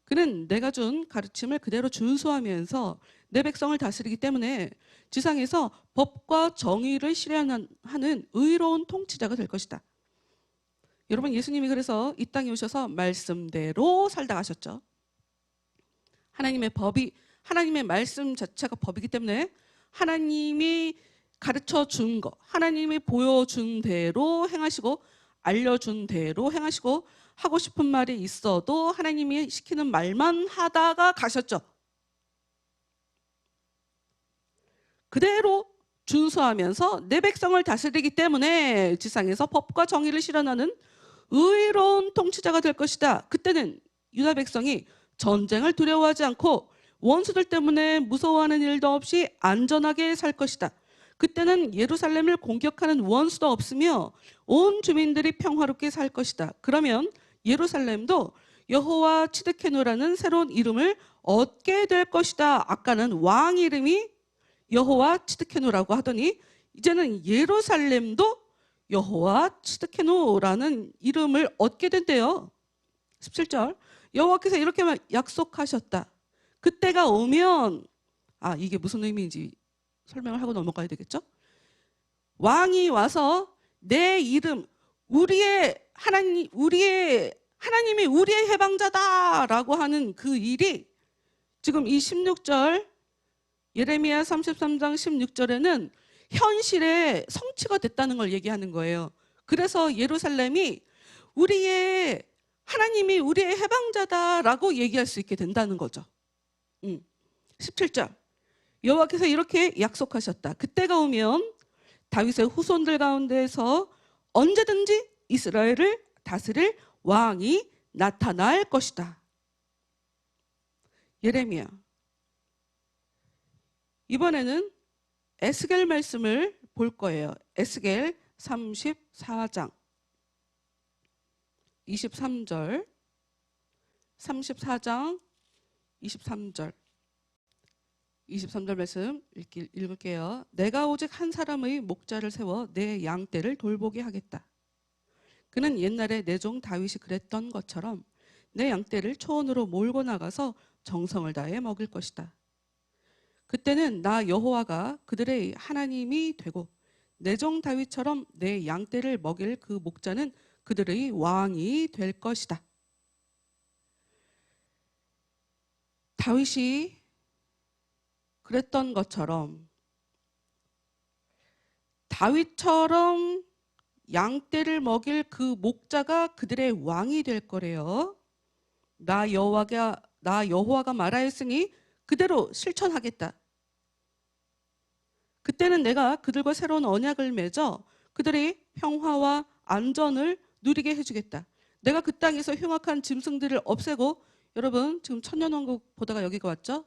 그는 내가 준 가르침을 그대로 준수하면서 내 백성을 다스리기 때문에 지상에서 법과 정의를 실현하는 의로운 통치자가 될 것이다. 여러분, 예수님이 그래서 이 땅에 오셔서 말씀대로 살다 가셨죠. 하나님의 말씀 자체가 법이기 때문에 하나님이 가르쳐 준 거, 하나님이 보여준 대로 행하시고 알려준 대로 행하시고 하고 싶은 말이 있어도 하나님이 시키는 말만 하다가 가셨죠. 그대로 준수하면서 내 백성을 다스리기 때문에 지상에서 법과 정의를 실현하는 의로운 통치자가 될 것이다. 그때는 유다 백성이 전쟁을 두려워하지 않고 원수들 때문에 무서워하는 일도 없이 안전하게 살 것이다. 그때는 예루살렘을 공격하는 원수도 없으며 온 주민들이 평화롭게 살 것이다. 그러면 예루살렘도 여호와 츠드케노라는 새로운 이름을 얻게 될 것이다. 아까는 왕 이름이 여호와 츠드케노라고 하더니 이제는 예루살렘도 여호와 츠드케노라는 이름을 얻게 된대요. 17절 여호와께서 이렇게 약속하셨다. 그때가 오면 이게 무슨 의미인지 설명을 하고 넘어가야 되겠죠? 왕이 와서 내 이름 하나님이 우리의 해방자다라고 하는 그 일이 지금 이 16절 예레미야 33장 16절에는 현실에 성취가 됐다는 걸 얘기하는 거예요. 그래서 예루살렘이 하나님이 우리의 해방자다라고 얘기할 수 있게 된다는 거죠. 17절 여호와께서 이렇게 약속하셨다. 그때가 오면 다윗의 후손들 가운데에서 언제든지 이스라엘을 다스릴 왕이 나타날 것이다. 예레미야. 이번에는 에스겔 말씀을 볼 거예요. 에스겔 34장 23절 34장 23절 말씀 읽을게요. 내가 오직 한 사람의 목자를 세워 내 양떼를 돌보게 하겠다. 그는 옛날에 내 종 다윗이 그랬던 것처럼 내 양떼를 초원으로 몰고 나가서 정성을 다해 먹일 것이다. 그때는 나 여호와가 그들의 하나님이 되고 내 종 다윗처럼 내 양떼를 먹일 그 목자는 그들의 왕이 될 것이다. 다윗이 그랬던 것처럼 다윗처럼 양떼를 먹일 그 목자가 그들의 왕이 될 거래요. 나 여호와가 말하였으니 그대로 실천하겠다. 그때는 내가 그들과 새로운 언약을 맺어 그들의 평화와 안전을 누리게 해주겠다. 내가 그 땅에서 흉악한 짐승들을 없애고, 여러분 지금 천년왕국 보다가 여기가 왔죠?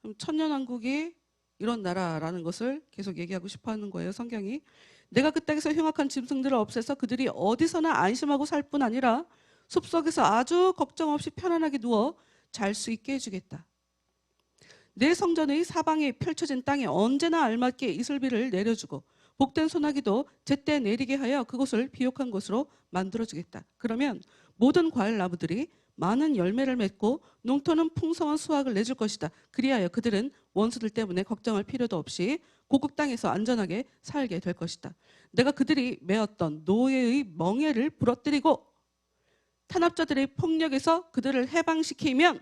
그럼 천년왕국이 이런 나라라는 것을 계속 얘기하고 싶어하는 거예요, 성경이. 내가 그 땅에서 흉악한 짐승들을 없애서 그들이 어디서나 안심하고 살 뿐 아니라 숲속에서 아주 걱정 없이 편안하게 누워 잘 수 있게 해주겠다. 내 성전의 사방에 펼쳐진 땅에 언제나 알맞게 이슬비를 내려주고 복된 소나기도 제때 내리게 하여 그곳을 비옥한 곳으로 만들어주겠다. 그러면 모든 과일 나무들이 많은 열매를 맺고 농토는 풍성한 수확을 내줄 것이다. 그리하여 그들은 원수들 때문에 걱정할 필요도 없이 고국 땅에서 안전하게 살게 될 것이다. 내가 그들이 메었던 노예의 멍에를 부러뜨리고 탄압자들의 폭력에서 그들을 해방시키면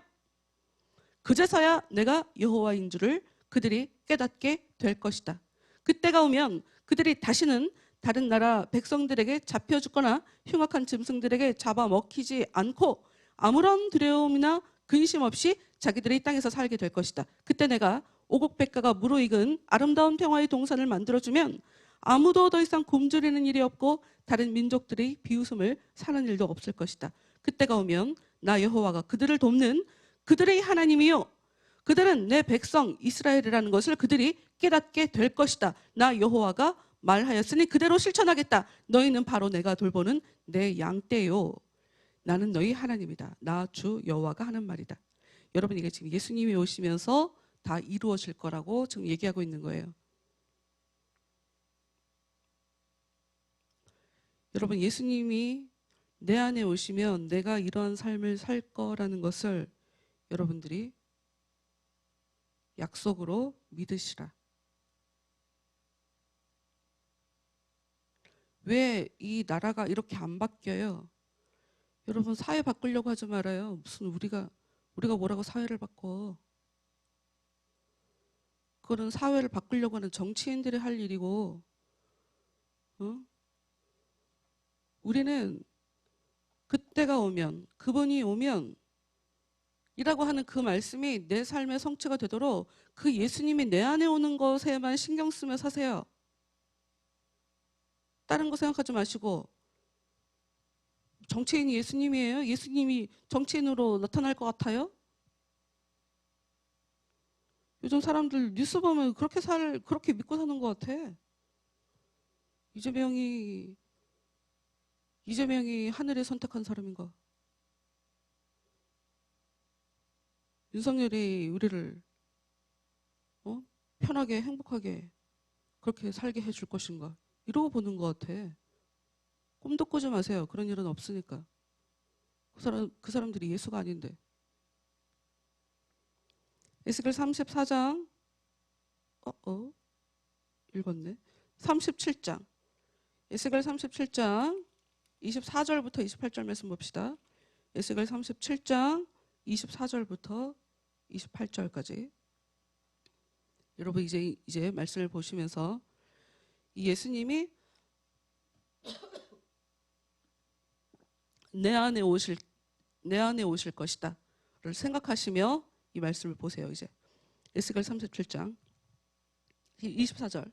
그제서야 내가 여호와인 줄을 그들이 깨닫게 될 것이다. 그때가 오면 그들이 다시는 다른 나라 백성들에게 잡혀 죽거나 흉악한 짐승들에게 잡아먹히지 않고 아무런 두려움이나 근심 없이 자기들의 땅에서 살게 될 것이다. 그때 내가 오곡백가가 무르익은 아름다운 평화의 동산을 만들어주면 아무도 더 이상 굶주리는 일이 없고 다른 민족들의 비웃음을 사는 일도 없을 것이다. 그때가 오면 나 여호와가 그들을 돕는 그들의 하나님이요 그들은 내 백성 이스라엘이라는 것을 그들이 깨닫게 될 것이다. 나 여호와가 말하였으니 그대로 실천하겠다. 너희는 바로 내가 돌보는 내 양떼요. 나는 너희 하나님이다. 나 주 여호와가 하는 말이다. 여러분, 이게 지금 예수님이 오시면서 다 이루어질 거라고 지금 얘기하고 있는 거예요. 여러분, 예수님이 내 안에 오시면 내가 이러한 삶을 살 거라는 것을 여러분들이 약속으로 믿으시라. 왜 이 나라가 이렇게 안 바뀌어요? 여러분, 사회 바꾸려고 하지 말아요. 무슨 우리가 뭐라고 사회를 바꿔? 그거는 사회를 바꾸려고 하는 정치인들이 할 일이고, 우리는 그때가 오면, 그분이 오면 이라고 하는 그 말씀이 내 삶의 성취가 되도록 그 예수님이 내 안에 오는 것에만 신경 쓰며 사세요. 다른 거 생각하지 마시고, 정치인이 예수님이에요? 예수님이 정치인으로 나타날 것 같아요? 요즘 사람들 뉴스 보면 그렇게 믿고 사는 것 같아. 이재명이 하늘에 선택한 사람인가? 윤석열이 우리를 편하게 행복하게 그렇게 살게 해줄 것인가? 이러고 보는 것 같아. 꿈도 꾸지 마세요. 그런 일은 없으니까. 그 사람들이 예수가 아닌데. 에스겔 34장 읽었네. 37장. 에스겔 37장 24절부터 28절 말씀 봅시다. 에스겔 37장 24절부터 28절까지. 여러분 이제 말씀을 보시면서 이 예수님이 내 안에 오실 것이다를 생각하시며 이 말씀을 보세요. 이제 에스겔 37장 24절.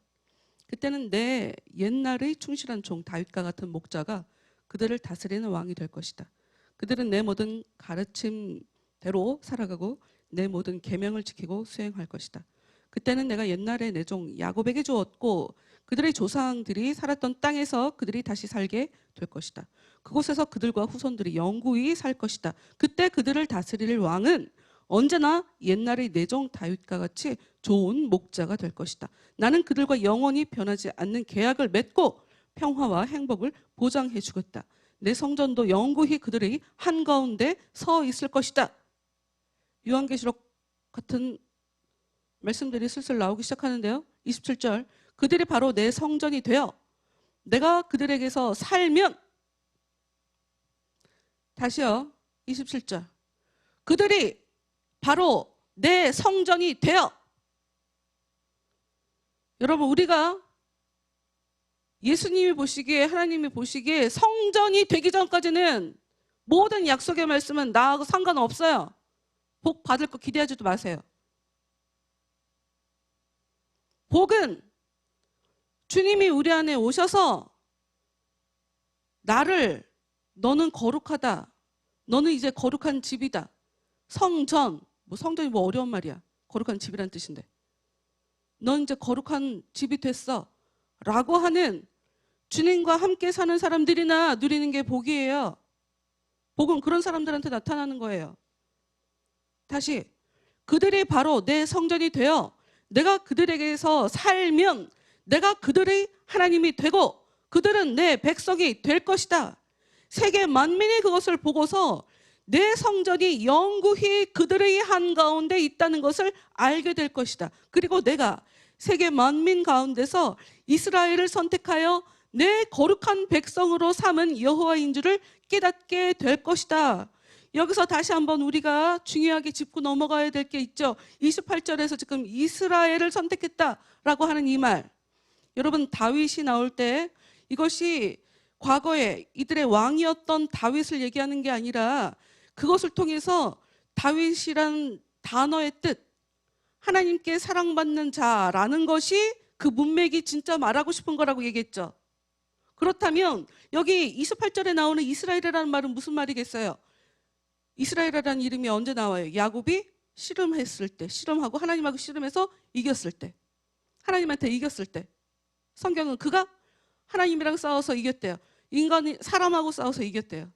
그때는 내 옛날의 충실한 종 다윗과 같은 목자가 그들을 다스리는 왕이 될 것이다. 그들은 내 모든 가르침대로 살아가고 내 모든 계명을 지키고 수행할 것이다. 그때는 내가 옛날에 내 종 야곱에게 주었고 그들의 조상들이 살았던 땅에서 그들이 다시 살게 될 것이다. 그곳에서 그들과 후손들이 영구히 살 것이다. 그때 그들을 다스릴 왕은 언제나 옛날의 내 종 다윗과 같이 좋은 목자가 될 것이다. 나는 그들과 영원히 변하지 않는 계약을 맺고 평화와 행복을 보장해 주겠다. 내 성전도 영구히 그들의 한가운데 서 있을 것이다. 요한계시록 같은 말씀들이 슬슬 나오기 시작하는데요. 27절. 그들이 바로 내 성전이 되어 내가 그들에게서 살면, 다시요. 27절. 그들이 바로 내 성전이 되어. 여러분, 우리가 예수님이 보시기에, 하나님이 보시기에 성전이 되기 전까지는 모든 약속의 말씀은 나하고 상관없어요. 복 받을 거 기대하지도 마세요. 복은 주님이 우리 안에 오셔서 너는 거룩하다. 너는 이제 거룩한 집이다. 성전이 뭐 어려운 말이야. 거룩한 집이란 뜻인데. 넌 이제 거룩한 집이 됐어. 라고 하는 주님과 함께 사는 사람들이나 누리는 게 복이에요. 복은 그런 사람들한테 나타나는 거예요. 다시, 그들이 바로 내 성전이 되어 내가 그들에게서 살면 내가 그들의 하나님이 되고 그들은 내 백성이 될 것이다. 세계 만민이 그것을 보고서 내 성전이 영구히 그들의 한가운데 있다는 것을 알게 될 것이다. 그리고 내가 세계 만민 가운데서 이스라엘을 선택하여 내 거룩한 백성으로 삼은 여호와인 줄을 깨닫게 될 것이다. 여기서 다시 한번 우리가 중요하게 짚고 넘어가야 될 게 있죠. 28절에서 지금 이스라엘을 선택했다라고 하는 이 말. 여러분, 다윗이 나올 때 이것이 과거에 이들의 왕이었던 다윗을 얘기하는 게 아니라 그것을 통해서 다윗이란 단어의 뜻, 하나님께 사랑받는 자라는 것이 그 문맥이 진짜 말하고 싶은 거라고 얘기했죠. 그렇다면 여기 28절에 나오는 이스라엘이라는 말은 무슨 말이겠어요? 이스라엘이라는 이름이 언제 나와요? 야곱이 씨름했을 때, 씨름하고 하나님하고 씨름해서 이겼을 때, 하나님한테 이겼을 때. 성경은 그가 하나님이랑 싸워서 이겼대요. 사람하고 싸워서 이겼대요.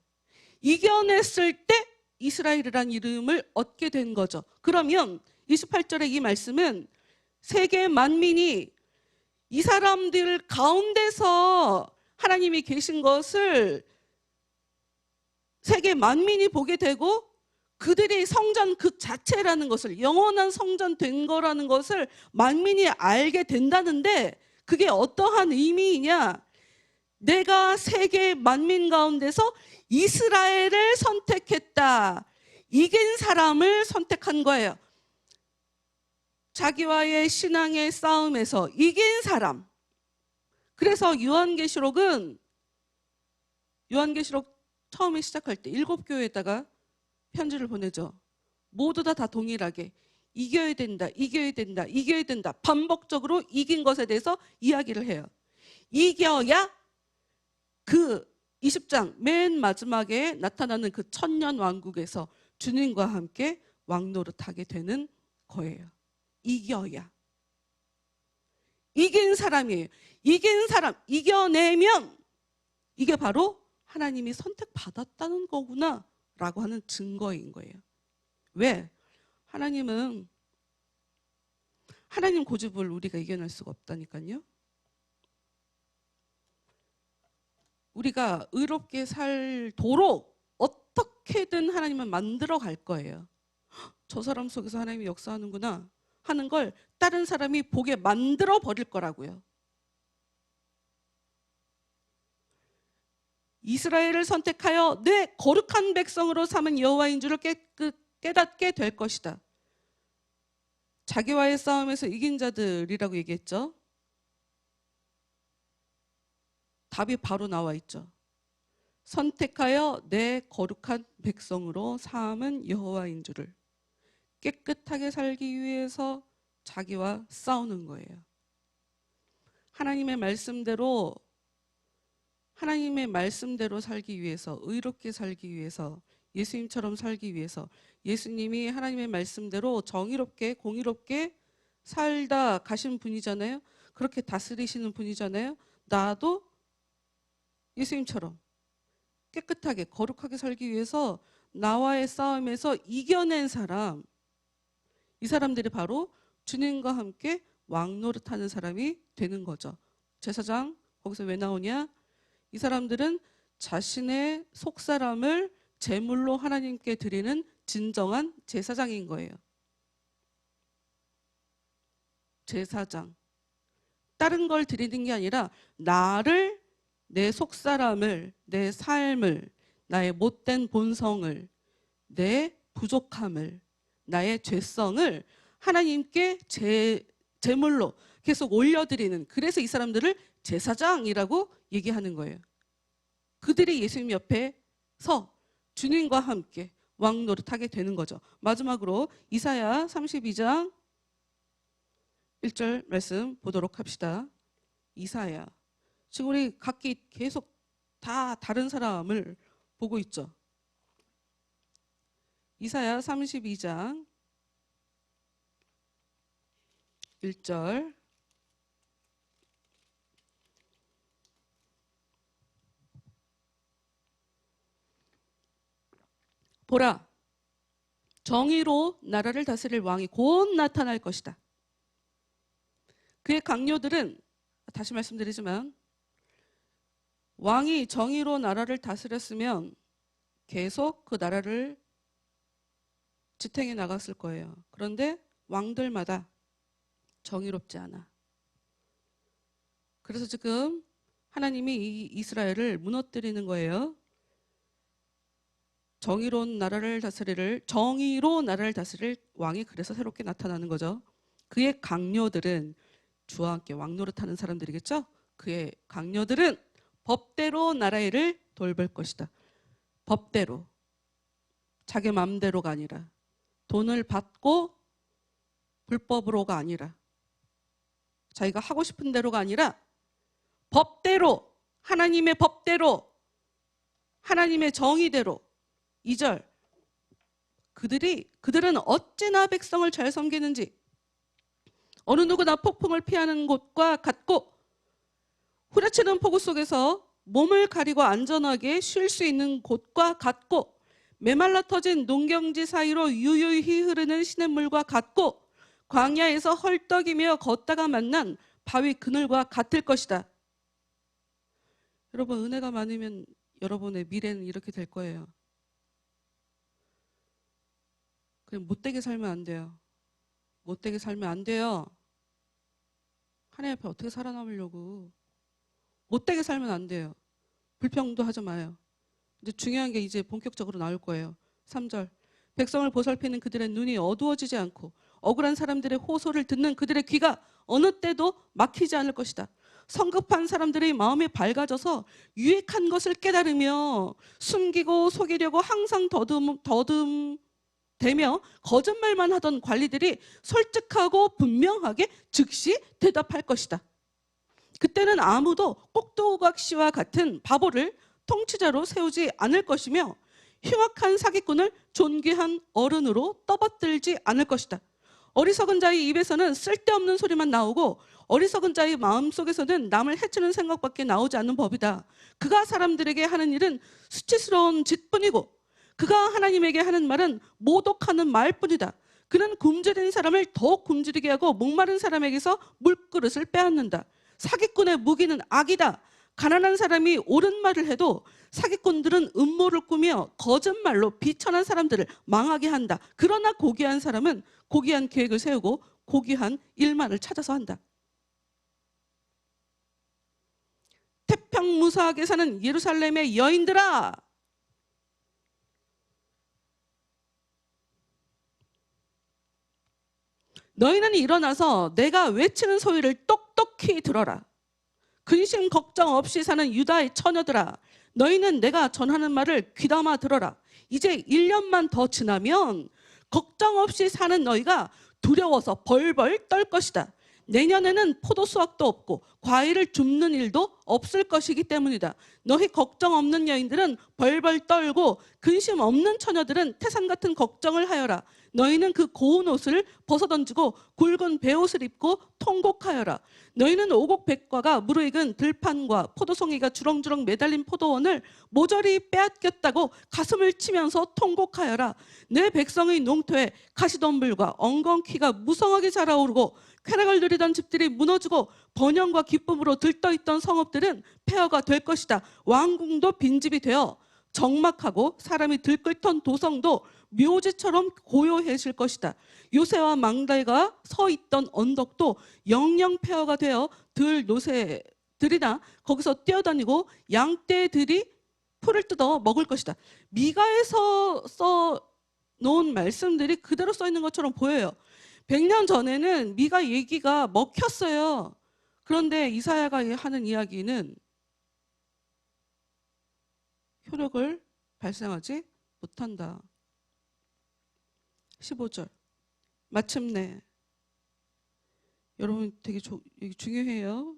이겨냈을 때 이스라엘이라는 이름을 얻게 된 거죠. 그러면 28절의 이 말씀은 세계 만민이 이 사람들 가운데서 하나님이 계신 것을 세계 만민이 보게 되고 그들이 성전 그 자체라는 것을, 영원한 성전 된 거라는 것을 만민이 알게 된다는데, 그게 어떠한 의미이냐? 내가 세계 만민 가운데서 이스라엘을 선택했다. 이긴 사람을 선택한 거예요. 자기와의 신앙의 싸움에서 이긴 사람. 그래서 요한계시록 처음에 시작할 때 7교회에다가 편지를 보내죠. 모두 다 동일하게 이겨야 된다, 이겨야 된다, 이겨야 된다. 반복적으로 이긴 것에 대해서 이야기를 해요. 이겨야 그 20장 맨 마지막에 나타나는 그 천년 왕국에서 주님과 함께 왕노릇하게 되는 거예요. 이겨야. 이긴 사람이에요. 이긴 사람, 이겨내면 이게 바로 하나님이 선택받았다는 거구나 라고 하는 증거인 거예요. 왜? 하나님 고집을 우리가 이겨낼 수가 없다니까요. 우리가 의롭게 살도록 어떻게든 하나님은 만들어 갈 거예요. 저 사람 속에서 하나님이 역사하는구나 하는 걸 다른 사람이 보게 만들어 버릴 거라고요. 이스라엘을 선택하여 내 거룩한 백성으로 삼은 여호와인 줄을 깨닫게 될 것이다. 자기와의 싸움에서 이긴 자들이라고 얘기했죠. 답이 바로 나와 있죠. 선택하여 내 거룩한 백성으로 삼은 여호와인 줄을. 깨끗하게 살기 위해서 자기와 싸우는 거예요. 하나님의 말씀대로 살기 위해서, 의롭게 살기 위해서, 예수님처럼 살기 위해서, 예수님이 하나님의 말씀대로 정의롭게 공의롭게 살다 가신 분이잖아요. 그렇게 다스리시는 분이잖아요. 나도 예수님처럼 깨끗하게 거룩하게 살기 위해서 나와의 싸움에서 이겨낸 사람, 이 사람들이 바로 주님과 함께 왕노릇하는 사람이 되는 거죠. 제사장 거기서 왜 나오냐? 이 사람들은 자신의 속사람을 제물로 하나님께 드리는 진정한 제사장인 거예요. 제사장. 다른 걸 드리는 게 아니라 나를, 내 속사람을, 내 삶을, 나의 못된 본성을, 내 부족함을, 나의 죄성을 하나님께 제물로 계속 올려드리는, 그래서 이 사람들을 제사장이라고 얘기하는 거예요. 그들이 예수님 옆에 서 주님과 함께 왕노릇하게 되는 거죠. 마지막으로 이사야 32장 1절 말씀 보도록 합시다. 이사야. 지금 우리 각기 계속 다 다른 사람을 보고 있죠. 이사야 32장 1절. 보라, 정의로 나라를 다스릴 왕이 곧 나타날 것이다. 그의 강요들은, 다시 말씀드리지만, 왕이 정의로 나라를 다스렸으면 계속 그 나라를 지탱해 나갔을 거예요. 그런데 왕들마다 정의롭지 않아. 그래서 지금 하나님이 이 이스라엘을 무너뜨리는 거예요. 정의로 나라를 다스릴 왕이 그래서 새롭게 나타나는 거죠. 그의 강요들은, 주와 함께 왕노릇하는 사람들이겠죠. 그의 강요들은 법대로 나라를 돌볼 것이다. 법대로, 자기 마음대로가 아니라, 돈을 받고 불법으로가 아니라, 자기가 하고 싶은 대로가 아니라 법대로, 하나님의 법대로, 하나님의 정의대로. 2절. 그들은 어찌나 백성을 잘 섬기는지, 어느 누구나 폭풍을 피하는 곳과 같고 후려치는 폭우 속에서 몸을 가리고 안전하게 쉴 수 있는 곳과 같고, 메말라 터진 농경지 사이로 유유히 흐르는 시냇물과 같고, 광야에서 헐떡이며 걷다가 만난 바위 그늘과 같을 것이다. 여러분, 은혜가 많으면 여러분의 미래는 이렇게 될 거예요. 그냥 못되게 살면 안 돼요. 못되게 살면 안 돼요. 하나님 앞에 어떻게 살아남으려고. 못되게 살면 안 돼요. 불평도 하지 마요. 이제 중요한 게 이제 본격적으로 나올 거예요. 3절. 백성을 보살피는 그들의 눈이 어두워지지 않고 억울한 사람들의 호소를 듣는 그들의 귀가 어느 때도 막히지 않을 것이다. 성급한 사람들의 마음이 밝아져서 유익한 것을 깨달으며 숨기고 속이려고 항상 더듬대며 거짓말만 하던 관리들이 솔직하고 분명하게 즉시 대답할 것이다. 그때는 아무도 꼭두각시와 같은 바보를 통치자로 세우지 않을 것이며 흉악한 사기꾼을 존귀한 어른으로 떠받들지 않을 것이다. 어리석은 자의 입에서는 쓸데없는 소리만 나오고 어리석은 자의 마음속에서는 남을 해치는 생각밖에 나오지 않는 법이다. 그가 사람들에게 하는 일은 수치스러운 짓뿐이고 그가 하나님에게 하는 말은 모독하는 말뿐이다. 그는 굶주린 사람을 더 굶주리게 하고 목마른 사람에게서 물그릇을 빼앗는다. 사기꾼의 무기는 악이다. 가난한 사람이 옳은 말을 해도 사기꾼들은 음모를 꾸며 거짓말로 비천한 사람들을 망하게 한다. 그러나 고귀한 사람은 고귀한 계획을 세우고 고귀한 일만을 찾아서 한다. 태평무사하게 사는 예루살렘의 여인들아, 너희는 일어나서 내가 외치는 소리를 똑똑히 들어라. 근심 걱정 없이 사는 유다의 처녀들아, 너희는 내가 전하는 말을 귀담아 들어라. 이제 1년만 더 지나면 걱정 없이 사는 너희가 두려워서 벌벌 떨 것이다. 내년에는 포도 수확도 없고 과일을 줍는 일도 없을 것이기 때문이다. 너희 걱정 없는 여인들은 벌벌 떨고 근심 없는 처녀들은 태산 같은 걱정을 하여라. 너희는 그 고운 옷을 벗어던지고 굵은 베옷을 입고 통곡하여라. 너희는 오곡백과가 무르익은 들판과 포도송이가 주렁주렁 매달린 포도원을 모조리 빼앗겼다고 가슴을 치면서 통곡하여라. 내 백성의 농토에 가시덤불과 엉겅퀴가 무성하게 자라오르고 쾌락을 누리던 집들이 무너지고 번영과 기쁨으로 들떠있던 성읍들은 폐허가 될 것이다. 왕궁도 빈집이 되어 적막하고 사람이 들끓던 도성도 묘지처럼 고요해질 것이다. 요새와 망대가 서 있던 언덕도 영영 폐허가 되어 들노새들이나 거기서 뛰어다니고 양떼들이 풀을 뜯어 먹을 것이다. 미가에서 써놓은 말씀들이 그대로 써 있는 것처럼 보여요. 100년 전에는 미가 얘기가 먹혔어요. 그런데 이사야가 하는 이야기는 효력을 발생하지 못한다. 15절. 마침내, 여러분 되게 중요해요.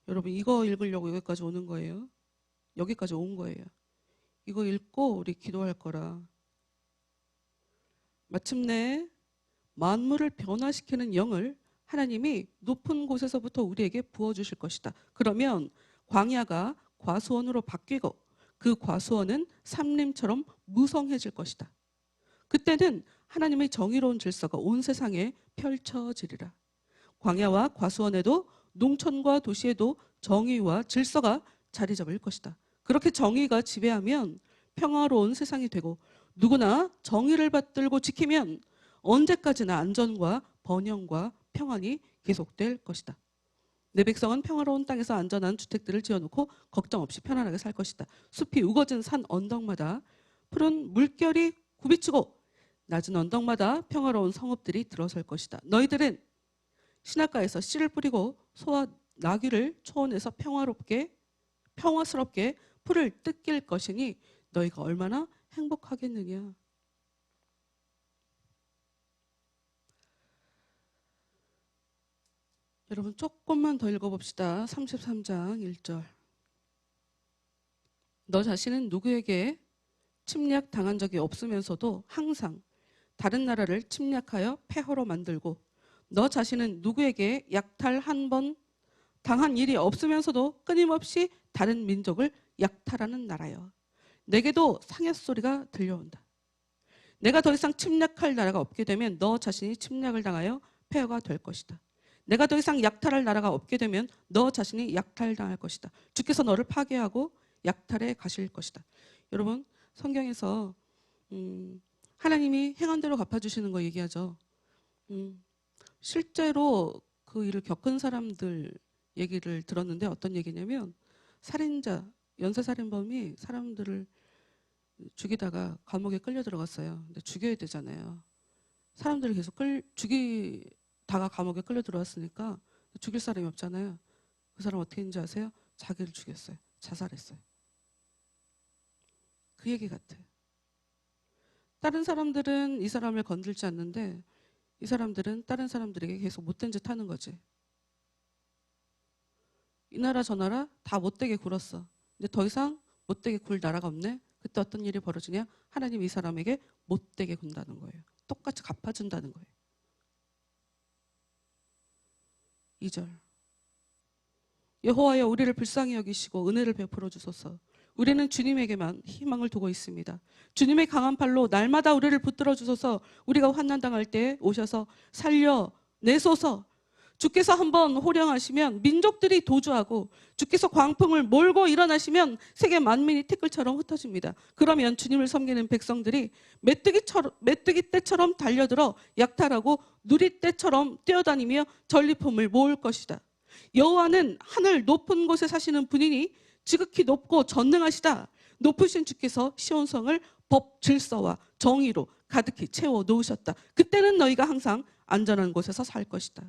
여러분 이거 읽으려고 여기까지 오는 거예요. 여기까지 온 거예요. 이거 읽고 우리 기도할 거라. 마침내 만물을 변화시키는 영을 하나님이 높은 곳에서부터 우리에게 부어주실 것이다. 그러면 광야가 과수원으로 바뀌고 그 과수원은 삼림처럼 무성해질 것이다. 그때는 하나님의 정의로운 질서가 온 세상에 펼쳐지리라. 광야와 과수원에도 농촌과 도시에도 정의와 질서가 자리 잡을 것이다. 그렇게 정의가 지배하면 평화로운 세상이 되고 누구나 정의를 받들고 지키면 언제까지나 안전과 번영과 평안이 계속될 것이다. 내 백성은 평화로운 땅에서 안전한 주택들을 지어놓고 걱정 없이 편안하게 살 것이다. 숲이 우거진 산 언덕마다 푸른 물결이 굽이치고 낮은 언덕마다 평화로운 성읍들이 들어설 것이다. 너희들은 시냇가에서 씨를 뿌리고 소와 나귀를 초원에서 평화스럽게 풀을 뜯길 것이니 너희가 얼마나 행복하겠느냐. 여러분 조금만 더 읽어봅시다. 33장 1절. 너 자신은 누구에게 침략당한 적이 없으면서도 항상 다른 나라를 침략하여 폐허로 만들고 너 자신은 누구에게 약탈 한 번 당한 일이 없으면서도 끊임없이 다른 민족을 약탈하는 나라여. 내게도 상해 소리가 들려온다. 내가 더 이상 침략할 나라가 없게 되면 너 자신이 침략을 당하여 폐허가 될 것이다. 내가 더 이상 약탈할 나라가 없게 되면 너 자신이 약탈당할 것이다. 주께서 너를 파괴하고 약탈해 가실 것이다. 여러분 성경에서 하나님이 행한 대로 갚아주시는 거 얘기하죠. 실제로 그 일을 겪은 사람들 얘기를 들었는데 어떤 얘기냐면 살인자, 연쇄살인범이 사람들을 죽이다가 감옥에 끌려 들어갔어요. 근데 죽여야 되잖아요. 사람들이 계속 죽이다가 감옥에 끌려 들어왔으니까 죽일 사람이 없잖아요. 그 사람 어떻게 했는지 아세요? 자기를 죽였어요. 자살했어요. 그 얘기 같아요. 다른 사람들은 이 사람을 건들지 않는데 이 사람들은 다른 사람들에게 계속 못된 짓 하는 거지. 이 나라 저 나라 다 못되게 굴었어. 근데 더 이상 못되게 굴 나라가 없네. 그때 어떤 일이 벌어지냐? 하나님 이 사람에게 못되게 군다는 거예요. 똑같이 갚아준다는 거예요. 2절. 여호와여 우리를 불쌍히 여기시고 은혜를 베풀어 주소서. 우리는 주님에게만 희망을 두고 있습니다. 주님의 강한 팔로 날마다 우리를 붙들어 주소서. 우리가 환난당할 때 오셔서 살려내소서. 주께서 한번 호령하시면 민족들이 도주하고 주께서 광풍을 몰고 일어나시면 세계 만민이 티끌처럼 흩어집니다. 그러면 주님을 섬기는 백성들이 메뚜기 떼처럼 달려들어 약탈하고 누리떼처럼 뛰어다니며 전리품을 모을 것이다. 여호와는 하늘 높은 곳에 사시는 분이니 지극히 높고 전능하시다. 높으신 주께서 시온성을 법, 질서와 정의로 가득히 채워 놓으셨다. 그때는 너희가 항상 안전한 곳에서 살 것이다.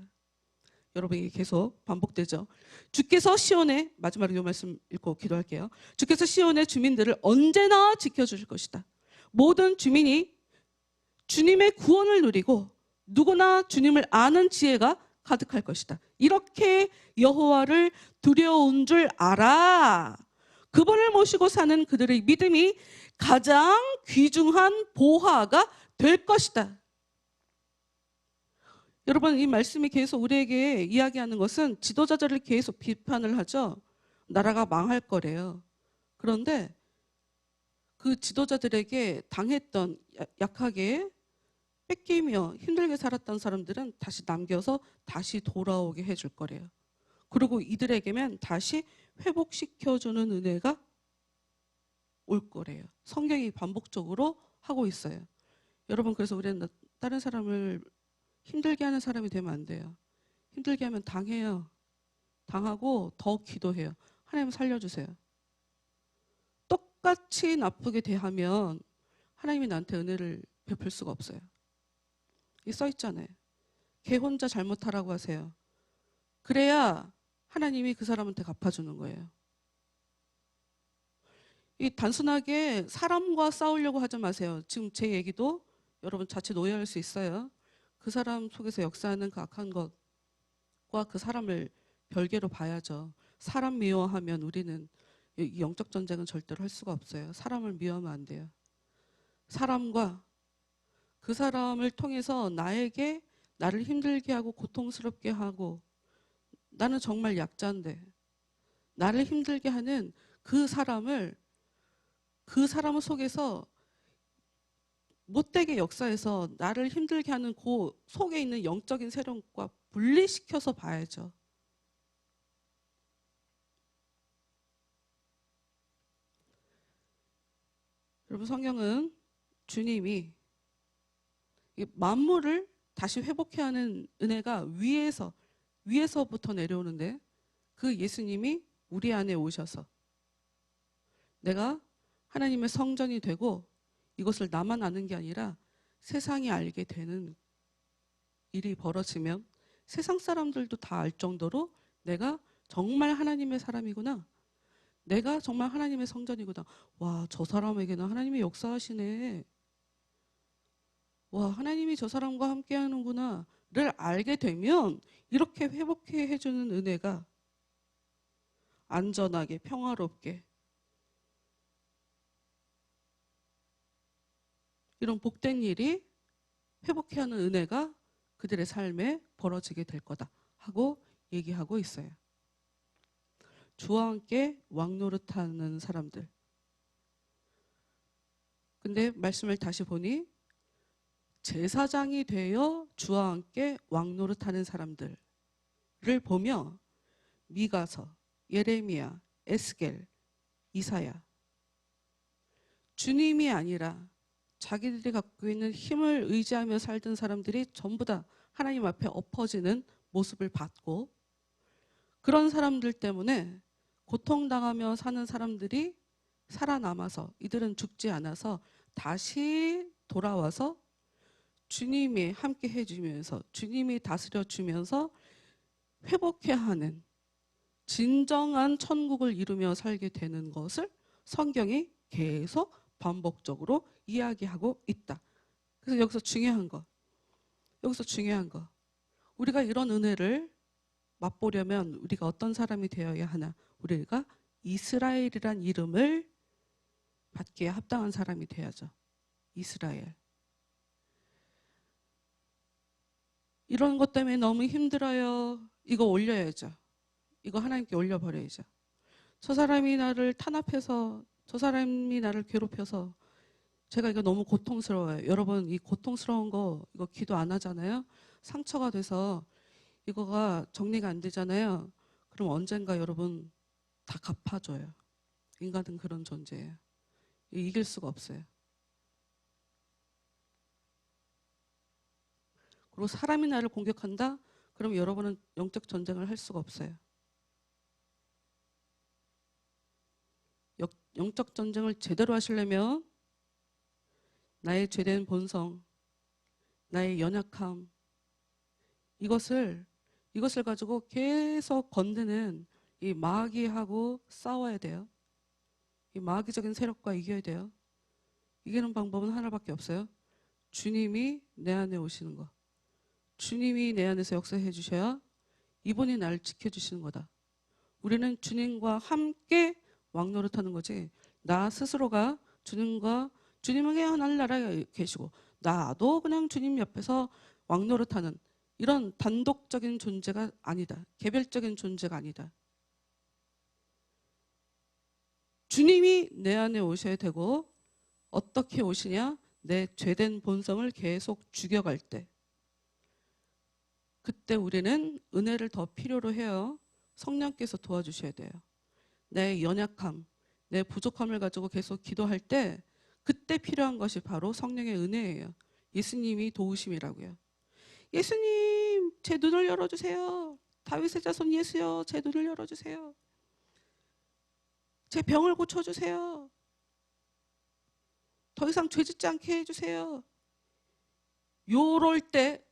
여러분에게 계속 반복되죠. 주께서 시온의, 마지막으로 이 말씀 읽고 기도할게요. 주께서 시온의 주민들을 언제나 지켜주실 것이다. 모든 주민이 주님의 구원을 누리고 누구나 주님을 아는 지혜가 가득할 것이다. 이렇게 여호와를 두려운 줄 알아. 그분을 모시고 사는 그들의 믿음이 가장 귀중한 보화가 될 것이다. 여러분, 이 말씀이 계속 우리에게 이야기하는 것은 지도자들을 계속 비판을 하죠. 나라가 망할 거래요. 그런데 그 지도자들에게 당했던 약하게 뺏기며 힘들게 살았던 사람들은 다시 남겨서 다시 돌아오게 해줄 거래요. 그리고 이들에게만 다시 회복시켜주는 은혜가 올 거래요. 성경이 반복적으로 하고 있어요. 여러분, 그래서 우리는 다른 사람을 힘들게 하는 사람이 되면 안 돼요. 힘들게 하면 당해요. 당하고 더 기도해요. 하나님 살려주세요. 똑같이 나쁘게 대하면 하나님이 나한테 은혜를 베풀 수가 없어요. 이 써 있잖아요. 걔 혼자 잘못하라고 하세요. 그래야 하나님이 그 사람한테 갚아주는 거예요. 이 단순하게 사람과 싸우려고 하지 마세요. 지금 제 얘기도 여러분 자칫 오해할 수 있어요. 그 사람 속에서 역사하는 그 악한 것과 그 사람을 별개로 봐야죠. 사람 미워하면 우리는 이 영적 전쟁은 절대로 할 수가 없어요. 사람을 미워하면 안 돼요. 사람과 그 사람을 통해서 나를 힘들게 하고 고통스럽게 하고 나는 정말 약자인데 나를 힘들게 하는 그 사람 속에서 못되게 역사해서 나를 힘들게 하는 그 속에 있는 영적인 세력과 분리시켜서 봐야죠. 여러분, 성경은 주님이 만물을 다시 회복해야 하는 은혜가 위에서부터 내려오는데 그 예수님이 우리 안에 오셔서 내가 하나님의 성전이 되고 이것을 나만 아는 게 아니라 세상이 알게 되는 일이 벌어지면 세상 사람들도 다 알 정도로 내가 정말 하나님의 사람이구나. 내가 정말 하나님의 성전이구나. 와, 저 사람에게는 하나님이 역사하시네. 와, 하나님이 저 사람과 함께 하는구나 를 알게 되면 이렇게 회복해 해주는 은혜가 안전하게 평화롭게 이런 복된 일이 회복해 하는 은혜가 그들의 삶에 벌어지게 될 거다 하고 얘기하고 있어요. 주와 함께 왕노릇하는 사람들. 근데 말씀을 다시 보니 제사장이 되어 주와 함께 왕노릇하는 사람들을 보며 미가서, 예레미야, 에스겔, 이사야, 주님이 아니라 자기들이 갖고 있는 힘을 의지하며 살던 사람들이 전부 다 하나님 앞에 엎어지는 모습을 봤고, 그런 사람들 때문에 고통당하며 사는 사람들이 살아남아서, 이들은 죽지 않아서 다시 돌아와서 주님이 함께 해주면서, 주님이 다스려 주면서 회복해야 하는 진정한 천국을 이루며 살게 되는 것을 성경이 계속 반복적으로 이야기하고 있다. 그래서 여기서 중요한 거, 우리가 이런 은혜를 맛보려면 우리가 어떤 사람이 되어야 하나? 우리가 이스라엘이란 이름을 받기에 합당한 사람이 돼야죠. 이스라엘. 이런 것 때문에 너무 힘들어요. 이거 올려야죠. 이거 하나님께 올려버려야죠. 저 사람이 나를 탄압해서, 저 사람이 나를 괴롭혀서 제가 이거 너무 고통스러워요. 여러분, 이 고통스러운 거 이거 기도 안 하잖아요. 상처가 돼서 이거가 정리가 안 되잖아요. 그럼 언젠가 여러분 다 갚아줘요. 인간은 그런 존재예요. 이길 수가 없어요. 그리고 사람이 나를 공격한다? 그럼 여러분은 영적 전쟁을 할 수가 없어요. 영적 전쟁을 제대로 하시려면 나의 죄된 본성, 나의 연약함, 이것을 가지고 계속 건드는 이 마귀하고 싸워야 돼요. 이 마귀적인 세력과 이겨야 돼요. 이기는 방법은 하나밖에 없어요. 주님이 내 안에 오시는 거. 주님이 내 안에서 역사해 주셔야 이분이 나를 지켜주시는 거다. 우리는 주님과 함께 왕노릇하는 거지, 나 스스로가 주님에게 하늘나라에 계시고 나도 그냥 주님 옆에서 왕노릇하는 이런 단독적인 존재가 아니다. 개별적인 존재가 아니다. 주님이 내 안에 오셔야 되고, 어떻게 오시냐? 내 죄된 본성을 계속 죽여갈 때, 그때 우리는 은혜를 더 필요로 해요. 성령께서 도와주셔야 돼요. 내 연약함, 내 부족함을 가지고 계속 기도할 때 그때 필요한 것이 바로 성령의 은혜예요. 예수님이 도우심이라고요. 예수님, 제 눈을 열어주세요. 다윗의 자손 예수여, 제 눈을 열어주세요. 제 병을 고쳐주세요. 더 이상 죄짓지 않게 해주세요. 요럴 때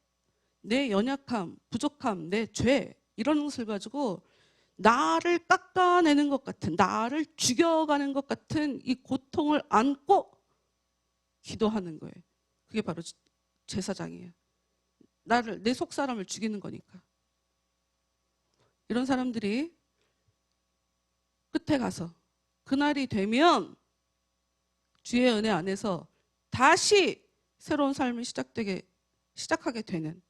내 연약함, 부족함, 내 죄, 이런 것을 가지고 나를 깎아내는 것 같은, 나를 죽여가는 것 같은 이 고통을 안고 기도하는 거예요. 그게 바로 제사장이에요. 내 속사람을 죽이는 거니까. 이런 사람들이 끝에 가서 그날이 되면 주의 은혜 안에서 다시 새로운 삶을 시작하게 되는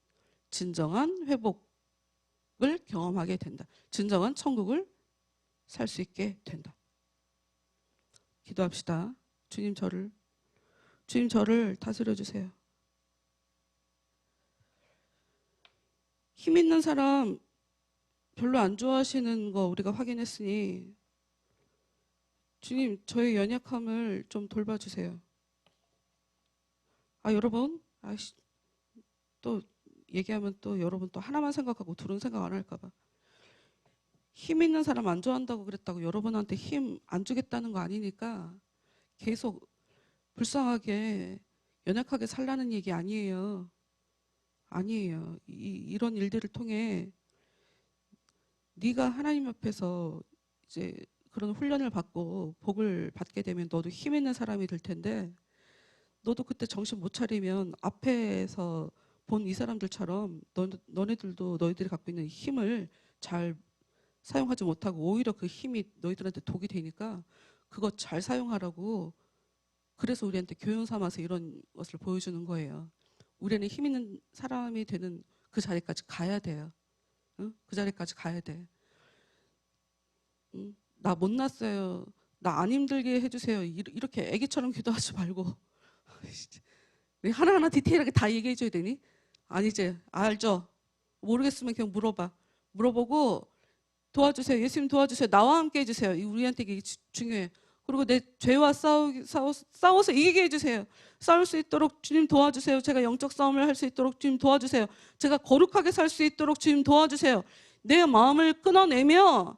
진정한 회복을 경험하게 된다. 진정한 천국을 살 수 있게 된다. 기도합시다. 주님 저를 다스려 주세요. 힘 있는 사람 별로 안 좋아하시는 거 우리가 확인했으니 주님, 저의 연약함을 좀 돌봐주세요. 여러분, 또 얘기하면 또 여러분 또 하나만 생각하고 둘은 생각 안 할까 봐. 힘 있는 사람 안 좋아한다고 그랬다고 여러분한테 힘 안 주겠다는 거 아니니까 계속 불쌍하게 연약하게 살라는 얘기 아니에요. 아니에요. 이런 일들을 통해 네가 하나님 앞에서 이제 그런 훈련을 받고 복을 받게 되면 너도 힘 있는 사람이 될 텐데, 너도 그때 정신 못 차리면 앞에서 본 이 사람들처럼 너네들도 너희들이 갖고 있는 힘을 잘 사용하지 못하고 오히려 그 힘이 너희들한테 독이 되니까 그거 잘 사용하라고, 그래서 우리한테 교훈 삼아서 이런 것을 보여주는 거예요. 우리는 힘 있는 사람이 되는 그 자리까지 가야 돼요. 응? 그 자리까지 가야 돼. 응? 나 못났어요. 나 안 힘들게 해주세요. 이렇게 애기처럼 기도하지 말고 왜 하나하나 디테일하게 다 얘기해 줘야 되니? 아니지. 알죠? 모르겠으면 그냥 물어보고 도와주세요. 예수님 도와주세요. 나와 함께 해주세요. 우리한테 이게 중요해. 그리고 내 죄와 싸워서 이기게 해주세요. 싸울 수 있도록 주님 도와주세요. 제가 영적 싸움을 할 수 있도록 주님 도와주세요. 제가 거룩하게 살 수 있도록 주님 도와주세요. 내 마음을 끊어내며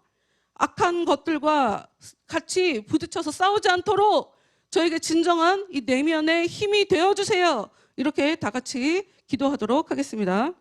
악한 것들과 같이 부딪혀서 싸우지 않도록 저에게 진정한 이 내면의 힘이 되어주세요. 이렇게 다 같이 기도하도록 하겠습니다.